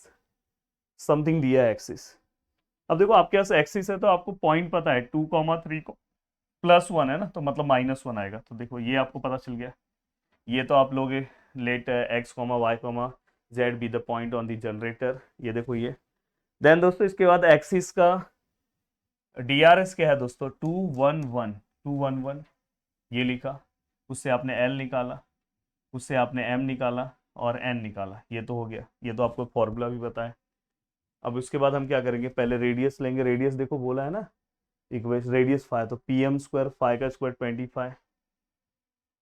something दिया है एक्सिस। अब देखो आपके पास एक्सिस है तो आपको पॉइंट पता है 2,3 को +1 है ना, तो मतलब -1 आएगा। तो देखो ये आपको पता चल गया। ये तो आप लोग let x, y, z be the point on the generator, ये देखो ये। देन दोस्तों इसके बाद एक्सिस का डी आर एस क्या है दोस्तों, 211 ये लिखा, उससे आपने एल निकाला, उससे आपने एम निकाला और एन निकाला, ये तो हो गया। ये तो आपको फॉर्मूला भी पता है। अब उसके बाद हम क्या करेंगे, पहले रेडियस लेंगे। रेडियस देखो बोला है ना इक्वेशन, रेडियस फाइव, तो पी एम स्क्वायर, फाइव का स्क्वायर 25।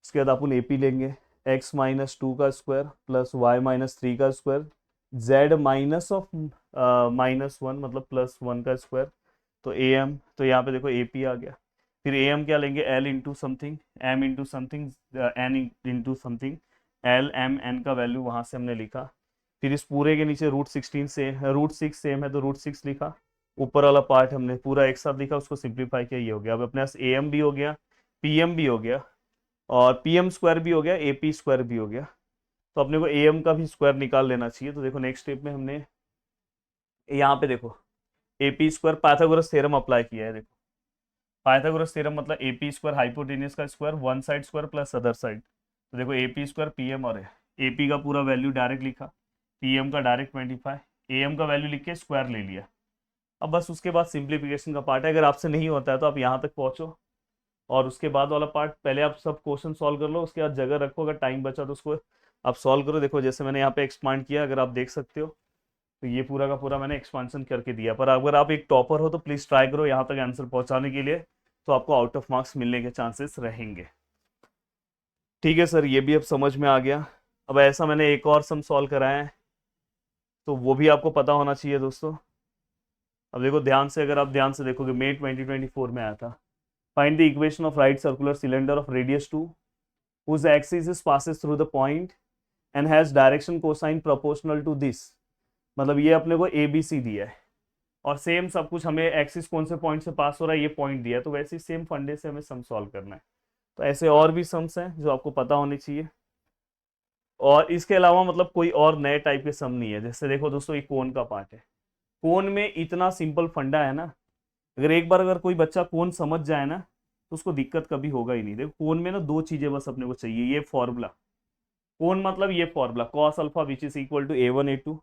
उसके बाद अपन एपी लेंगे, x-2 का स्क्वायर प्लस y-3 का स्क्वायर, z-(-1) मतलब +1 का स्क्वायर, तो ए एम। तो यहाँ पे देखो ए पी आ गया। फिर ए एम क्या लेंगे, L into something, M into something, N into something, L M N का वैल्यू वहां से हमने लिखा। फिर इस पूरे के नीचे √16 से √6 सेम है तो √6 लिखा। ऊपर वाला पार्ट हमने पूरा एक साथ लिखा, उसको सिंप्लीफाई किया, ये हो गया। अब अपने पास ए एम भी हो गया, पी एम भी हो गया, और पी एम स्क्वायर भी हो गया, ए पी स्क्वायर भी हो गया। तो अपने को ए एम का भी स्क्वायर निकाल लेना चाहिए। तो देखो नेक्स्ट स्टेप में हमने यहाँ पे देखो A P square Pythagoras theorem apply किया है। देखो पाइथागोरस थ्योरम मतलब ए पी स्क्वायर हाइपोटेन्यूज का square, one side square plus other side. तो देखो A P square P M, और ए पी का पूरा वैल्यू डायरेक्ट लिखा, पी एम का डायरेक्ट 25, ए एम का वैल्यू लिख के स्क्वायर ले लिया। अब बस उसके बाद सिंप्लीफिकेशन का पार्ट है। अगर आपसे नहीं होता है तो आप यहाँ तक पहुँचो, और उसके बाद वाला पार्ट पहले आप सब क्वेश्चन सॉल्व कर लो, उसके बाद जगह रखो, अगर टाइम बचा तो उसको आप सॉल्व करो। देखो जैसे मैंने यहाँ पे एक्सपांड किया, अगर आप देख सकते हो, तो ये पूरा का पूरा मैंने एक्सपांशन करके दिया। पर अगर आप एक टॉपर हो तो प्लीज ट्राई करो यहाँ तक आंसर पहुंचाने के लिए, तो आपको आउट ऑफ मार्क्स मिलने के चांसेस रहेंगे। ठीक है सर, ये भी अब समझ में आ गया। अब ऐसा मैंने एक और सम सॉल्व कराया है, तो वो भी आपको पता होना चाहिए दोस्तों। अब देखो ध्यान से, अगर आप ध्यान से देखोगे, मई 2024 में आया था। Find the equation of right circular cylinder of radius 2 whose axis passes through the point and has direction cosine proportional to this। मतलब ये अपने को ए बी सी दिया है, और सेम सब कुछ हमें एक्सिस कौन से पॉइंट से पास हो रहा है ये पॉइंट दिया है, तो वैसे ही सेम फंडे से हमें सम सॉल्व करना है। तो ऐसे और भी सम्स हैं जो आपको पता होने चाहिए, और इसके अलावा मतलब कोई और नए टाइप के सम नहीं है। जैसे देखो दोस्तों, ये कोन का पार्ट है। कोन में इतना सिंपल फंडा है ना, अगर एक बार अगर कोई बच्चा कोन समझ जाए ना, तो उसको दिक्कत कभी होगा ही नहीं। देखो कोन में ना दो चीजें बस अपने को चाहिए, ये फॉर्मूला। कोन मतलब ये formula, cos alpha which is equal to A1 A2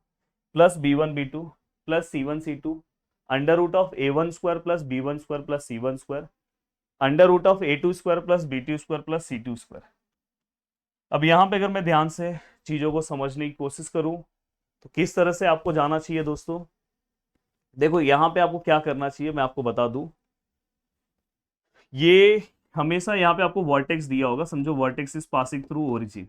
plus B1 B2 plus C1 C2 √(A1)² plus B1² plus C1² √(A2)² plus B2² plus C2²। अब यहाँ पे अगर मैं ध्यान से चीजों को समझने की कोशिश करूं, तो किस तरह से आपको जाना चाहिए दोस्तों। देखो यहाँ पे आपको क्या करना चाहिए मैं आपको बता दूं। ये हमेशा यहाँ पे आपको वर्टेक्स दिया होगा, समझो vertex is passing through origin.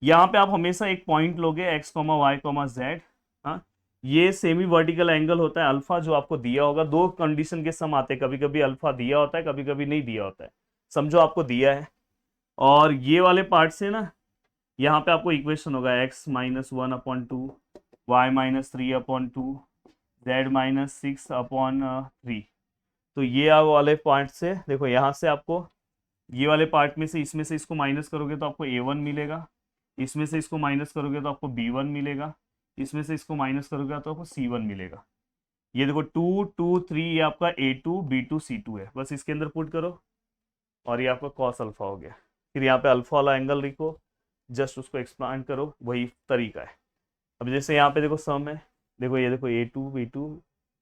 यहाँ पे आप हमेशा एक पॉइंट लोगे X comma Y comma Z. हाँ, ये सेमी वर्टिकल एंगल होता है अल्फा जो आपको दिया होगा। दो कंडीशन के सम आते हैं, कभी कभी अल्फा दिया होता है, कभी कभी नहीं दिया होता है। समझो आपको दिया है, और ये वाले पार्ट से ना यहाँ पे आपको इक्वेशन होगा X minus 1/2, Y minus 3/2, Z minus 6/3। तो ये वाले पार्ट से देखो, यहाँ से आपको ये वाले पार्ट में से इसमें से इसको माइनस करोगे तो आपको A1 मिलेगा, इसमें से इसको माइनस करोगे तो आपको B1 मिलेगा, इसमें से इसको माइनस करोगे तो आपको C1 मिलेगा। ये देखो 2 2 3 ये आपका A2 B2 C2 है, बस इसके अंदर पुट करो और ये आपका कॉस अल्फा हो गया। फिर यहाँ पे अल्फा वाला एंगल लिखो, जस्ट उसको एक्सपांड करो, वही तरीका है। अब जैसे यहाँ पे देखो सम है, देखो ये देखो A2 B2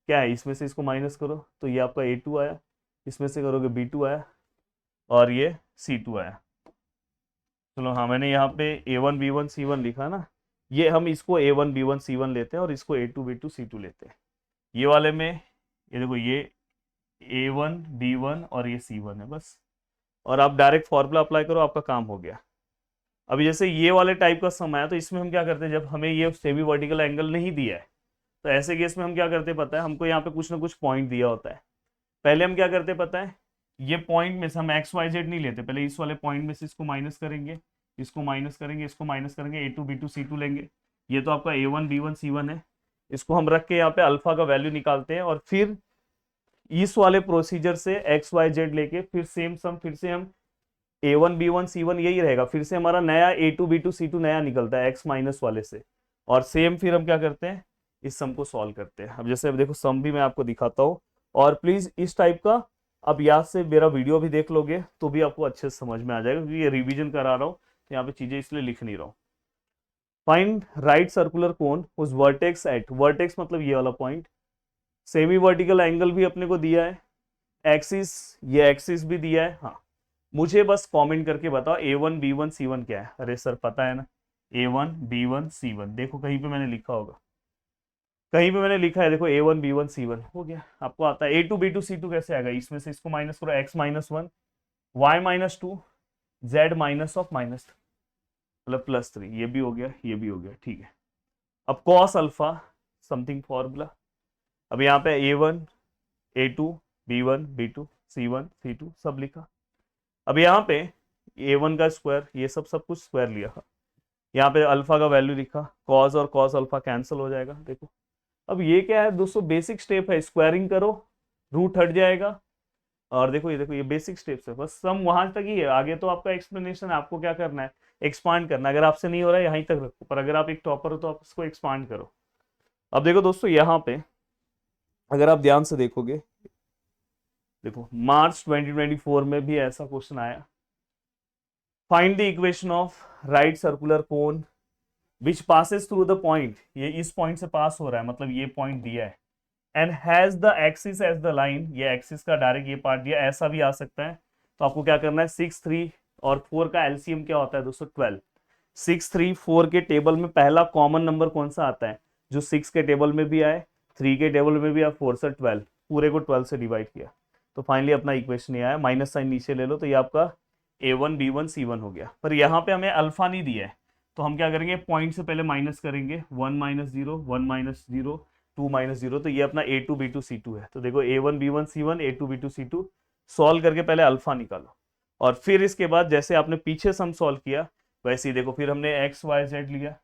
क्या है, इसमें से इसको माइनस करो तो ये आपका A2 आया, इसमें से करोगे B2 आया, और ये C2 आया। चलो हाँ, मैंने यहाँ पे A1 B1 C1 लिखा ना, ये हम इसको A1 B1 C1 लेते हैं और इसको A2 B2 C2 लेते हैं। ये वाले में ये देखो ये A1 B1 और ये C1 है बस, और आप डायरेक्ट फॉर्मूला अप्लाई करो, आपका काम हो गया। अभी जैसे ये वाले टाइप का सम आया तो इसमें हम क्या करते हैं, जब हमें ये सेमी वर्टिकल एंगल नहीं दिया है तो ऐसे केस में हम क्या करते पता है, हमको यहाँ पे कुछ ना कुछ पॉइंट दिया होता है। पहले हम क्या करते पता है, ये पॉइंट में से हम एक्स वाई जेड नहीं लेते, पहले इस वाले पॉइंट में से इसको माइनस करेंगे, इसको माइनस करेंगे, इसको माइनस करेंगे, A2 B2 C2 लेंगे। ये तो आपका A1 B1 C1 है, इसको हम रख के यहाँ पे अल्फा का वैल्यू निकालते हैं, और फिर इस वाले प्रोसीजर से एक्स वाई जेड लेके फिर सेम सम, फिर से हम A1 B1 C1 यही रहेगा, फिर से हमारा नया A2 B2 C2 नया निकलता है एक्स माइनस वाले से, और सेम फिर हम क्या करते हैं, इस सम को सॉल्व करते हैं। अब जैसे अब देखो सम भी मैं आपको दिखाता हूँ, और प्लीज इस टाइप का अब याद से मेरा वीडियो भी देख लोगे तो भी आपको अच्छे से समझ में आ जाएगा, क्योंकि ये रिवीजन करा रहा हूँ तो यहाँ पे चीजें इसलिए लिख नहीं रहा हूँ। फाइंड राइट सर्कुलर कोन उस वर्टेक्स एट, वर्टेक्स मतलब ये वाला पॉइंट, सेमी वर्टिकल एंगल भी अपने को दिया है, एक्सिस ये एक्सिस भी दिया है। हाँ, मुझे बस कमेंट करके बताओ A1 B1 C1 क्या है। अरे सर पता है ना, A1 B1 C1, देखो कहीं पे मैंने लिखा होगा, कहीं पे मैंने लिखा है, देखो A1 B1 C1 हो गया, आपको आता है। A2 B2 C2 कैसे आएगा, इसमें से इसको माइनस करो, x -1 y -2 z -, मतलब +3, ये भी हो गया, ये भी हो गया, ठीक है। अब cos अल्फा समथिंग फॉर्मूला, अब यहाँ पे A1 A2 B1 B2 C1 C2 सब लिखा। अब यहाँ पे A1 का स्क्वायर, ये सब कुछ स्क्वायर लिया, यहाँ पे अल्फा का वैल्यू लिखा, कॉस और कॉस अल्फा कैंसिल हो जाएगा। देखो अब ये क्या है दोस्तों, बेसिक स्टेप है, स्क्वायरिंग करो रूट हट जाएगा, और देखो ये बेसिक स्टेप्स है, बस सम वहां तक ही है, आगे तो आपका एक्सप्लेनेशन है, आपको क्या करना है, एक्सपांड करना है। अगर आपसे नहीं हो रहा है यहीं तक रखो, पर अगर आप एक टॉपर हो तो आप इसको एक्सपांड करो। अब देखो दोस्तों, यहाँ पे अगर आप ध्यान से देखोगे, देखो मार्च 2024 में भी ऐसा क्वेश्चन आया, find the equation of right circular cone which passes through the point, ये इस पॉइंट से पास हो रहा है, मतलब ये पॉइंट दिया है, and has the axis as the line, ये एक्सिस का डायरेक्ट ये पार्ट दिया, ऐसा भी आ सकता है। तो आपको क्या करना है, 6 3 और 4 का एलसीएम क्या होता है दोस्तों, 12। 6 3 4 के टेबल में पहला कॉमन नंबर कौन सा आता है, जो 6 के टेबल में भी आए, 3 के टेबल में भी आए, 4 से 12, पूरे को 12 से डिवाइड किया, तो फाइनली अपना इक्वेशन ये आया। माइनस साइन नीचे ले लो, तो ये आपका A1 B1 C1 हो गया। पर यहाँ पे हमें अल्फा नहीं दिया है, तो हम क्या करेंगे, पॉइंट से पहले माइनस करेंगे, 1 -0 1 -0 2 -0, तो ये अपना A2 B2 C2 है। तो देखो A1 B1 C1 A2 B2 C2 solve करके पहले अल्फा निकालो, और फिर इसके बाद जैसे आपने पीछे सम सॉल्व किया वैसे ही देखो, फिर हमने एक्स वाई जेड लिया।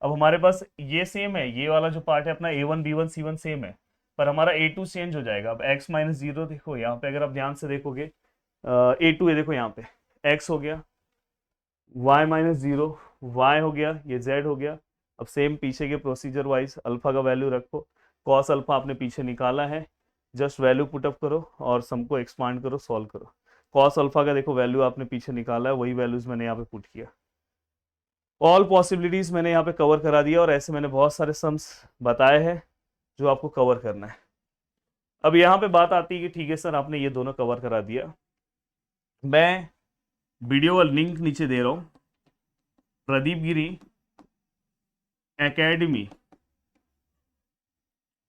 अब हमारे पास ये सेम है, ये वाला जो पार्ट है अपना A1 B1 C1 सेम है, पर हमारा A2 चेंज हो जाएगा। अब x -0 देखो यहाँ पे, अगर आप ध्यान से देखोगे A2 है, देखो यहाँ पे x हो गया, y -0 y हो गया, ये z हो गया। अब सेम पीछे के प्रोसीजर वाइज अल्फा का वैल्यू रखो, कॉस अल्फा आपने पीछे निकाला है, जस्ट वैल्यू पुटअप करो और सम को एक्सपांड करो, सॉल्व करो। कॉस अल्फा का देखो वैल्यू आपने पीछे निकाला है, वही वैल्यूज मैंने यहाँ पे पुट किया। ऑल पॉसिबिलिटीज मैंने यहाँ पे कवर करा दिया, और ऐसे मैंने बहुत सारे सम्स बताए हैं जो आपको कवर करना है। अब यहाँ पे बात आती है कि ठीक है सर आपने ये दोनों कवर करा दिया, मैं वीडियो का लिंक नीचे दे रहा हूँ, प्रदीप गिरी एकेडमी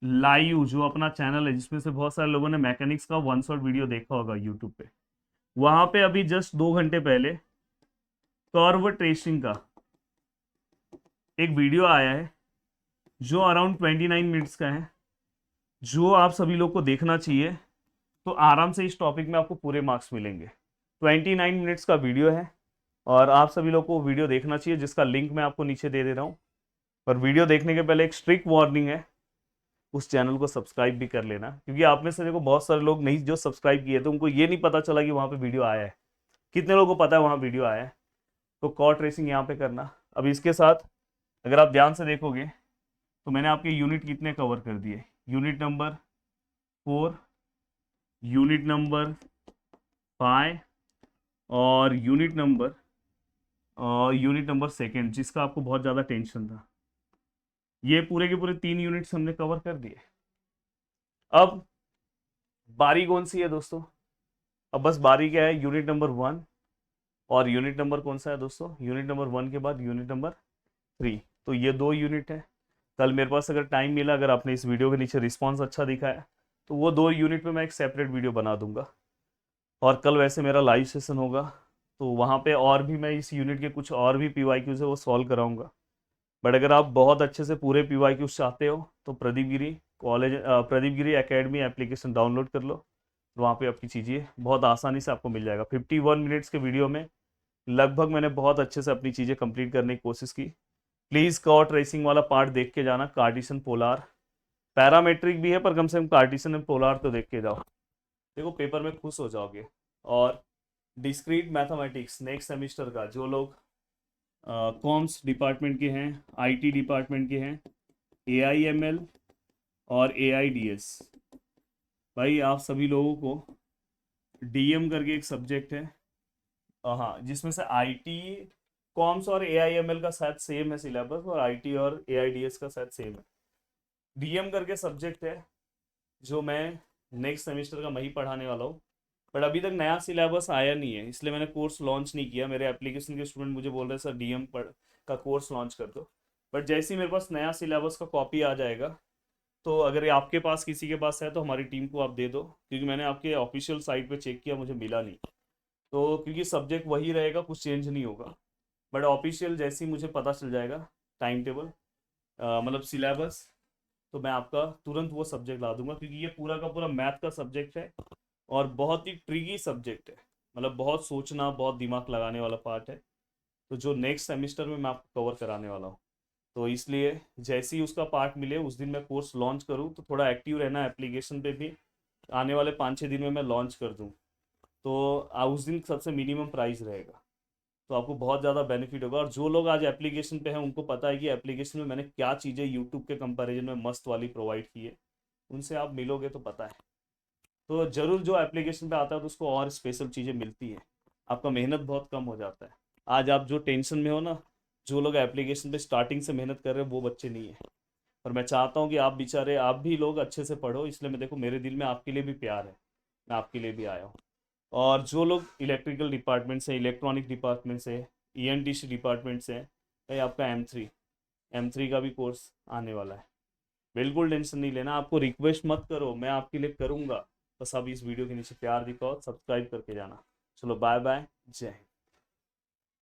लाइव जो अपना चैनल है, जिसमें से बहुत सारे लोगों ने मैकेनिक्स का वन शॉट वीडियो देखा होगा यूट्यूब पे, वहां पे अभी जस्ट 2 घंटे पहले कर्व ट्रेसिंग का एक वीडियो आया है जो अराउंड 29 मिनट्स का है, जो आप सभी लोग को देखना चाहिए। तो आराम से इस टॉपिक में आपको पूरे मार्क्स मिलेंगे। 29 मिनट्स का वीडियो है और आप सभी लोग को वीडियो देखना चाहिए, जिसका लिंक मैं आपको नीचे दे रहा हूँ। पर वीडियो देखने के पहले एक स्ट्रिक्ट वार्निंग है, उस चैनल को सब्सक्राइब भी कर लेना, क्योंकि आप में से देखो बहुत सारे लोग नहीं जो सब्सक्राइब किए, तो उनको ये नहीं पता चला कि वहाँ पे वीडियो आया है। कितने लोगों को पता है वहाँ वीडियो आया है? तो कॉर्ड ट्रेसिंग यहाँ पे करना। अब इसके साथ अगर आप ध्यान से देखोगे तो मैंने आपके यूनिट कितने कवर कर दिए। यूनिट नंबर 4, यूनिट नंबर 5 और यूनिट नंबर सेकेंड, जिसका आपको बहुत ज़्यादा टेंशन था। ये पूरे के पूरे 3 यूनिट्स हमने कवर कर दिए। अब बारी कौन सी है दोस्तों? अब बस बारी क्या है, यूनिट नंबर 1 और यूनिट नंबर कौन सा है दोस्तों? यूनिट नंबर 1 के बाद यूनिट नंबर 3। तो ये 2 यूनिट है। कल मेरे पास अगर टाइम मिला, अगर आपने इस वीडियो के नीचे रिस्पॉन्स अच्छा दिखा है, तो वो 2 यूनिट पे मैं एक सेपरेट वीडियो बना दूंगा। और कल वैसे मेरा लाइव सेशन होगा, तो वहाँ पे और भी मैं इस यूनिट के कुछ और भी PYQs है वो सॉल्व कराऊंगा। बट अगर आप बहुत अच्छे से पूरे PYQs चाहते हो तो प्रदीप गिरी एकेडमी एप्लीकेशन डाउनलोड कर लो। वहाँ पे आपकी चीज़ें बहुत आसानी से आपको मिल जाएगा। 51 मिनट्स के वीडियो में लगभग मैंने बहुत अच्छे से अपनी चीज़ें कंप्लीट करने की कोशिश की। प्लीज़ कॉर्ड रेसिंग वाला पार्ट देख के जाना, कार्टिशन पोलार, पैरामेट्रिक भी है, पर कम से कम कार्टिशन एंड पोलार तो देख के जाओ, देखो पेपर में खुश हो जाओगे। और डिस्क्रीट मैथमेटिक्स नेक्स्ट सेमिस्टर का, जो लोग कॉम्स डिपार्टमेंट के हैं, IT डिपार्टमेंट के हैं, AIML और AIDS, भाई आप सभी लोगों को DM करके एक सब्जेक्ट है, हाँ, जिसमें से IT कॉम्स और AIML का शायद सेम है सिलेबस, और IT और AIDS का शायद सेम है। DM करके सब्जेक्ट है जो मैं नेक्स्ट सेमेस्टर का मैं ही पढ़ाने वाला हूँ। बट अभी तक नया सिलेबस आया नहीं है, इसलिए मैंने कोर्स लॉन्च नहीं किया। मेरे एप्लीकेशन के स्टूडेंट मुझे बोल रहे हैं सर DM पढ़ का कोर्स लॉन्च कर दो। बट जैसे ही मेरे पास नया सिलेबस का कॉपी आ जाएगा, तो अगर ये आपके पास किसी के पास है तो हमारी टीम को आप दे दो, क्योंकि मैंने आपके ऑफिशियल साइट पे चेक किया, मुझे मिला नहीं। तो क्योंकि सब्जेक्ट वही रहेगा, कुछ चेंज नहीं होगा। बट ऑफिशियल जैसे ही मुझे पता चल जाएगा टाइम टेबल, मतलब सिलेबस, तो मैं आपका तुरंत वो सब्जेक्ट ला दूंगा, क्योंकि ये पूरा का पूरा मैथ का सब्जेक्ट है और बहुत ही ट्रिकी सब्जेक्ट है। मतलब बहुत सोचना, बहुत दिमाग लगाने वाला पार्ट है, तो जो नेक्स्ट सेमिस्टर में मैं आपको कवर कराने वाला हूँ। तो इसलिए जैसे ही उसका पार्ट मिले उस दिन मैं कोर्स लॉन्च करूँ, तो थोड़ा एक्टिव रहना एप्लीकेशन पे भी। आने वाले 5-6 दिन में मैं लॉन्च कर दूँ, तो उस दिन सबसे मिनिमम प्राइस रहेगा, तो आपको बहुत ज़्यादा बेनिफिट होगा। और जो लोग आज एप्लीकेशन पे हैं उनको पता है कि एप्लीकेशन में मैंने क्या चीज़ें यूट्यूब के कंपैरिजन में मस्त वाली प्रोवाइड की है, उनसे आप मिलोगे तो पता है। तो जरूर जो एप्लीकेशन पे आता है तो उसको और स्पेशल चीज़ें मिलती है, आपका मेहनत बहुत कम हो जाता है। आज आप जो टेंशन में हो ना, जो लोग एप्लीकेशन पे स्टार्टिंग से मेहनत कर रहे हैं वो बच्चे नहीं है। पर मैं चाहता हूँ कि आप बेचारे, आप भी लोग अच्छे से पढ़ो, इसलिए मैं देखो मेरे दिल में आपके लिए भी प्यार है, मैं आपके लिए भी आया हूँ। और जो लोग इलेक्ट्रिकल डिपार्टमेंट से, इलेक्ट्रॉनिक डिपार्टमेंट से, ENTC डिपार्टमेंट से, भाई आपका M3 का भी कोर्स आने वाला है। बिल्कुल टेंशन नहीं लेना, आपको रिक्वेस्ट मत करो, मैं आपके लिए करूँगा। बस आप इस वीडियो के नीचे प्यार दिखाओ, सब्सक्राइब करके जाना। चलो बाय बाय, जय हिंद।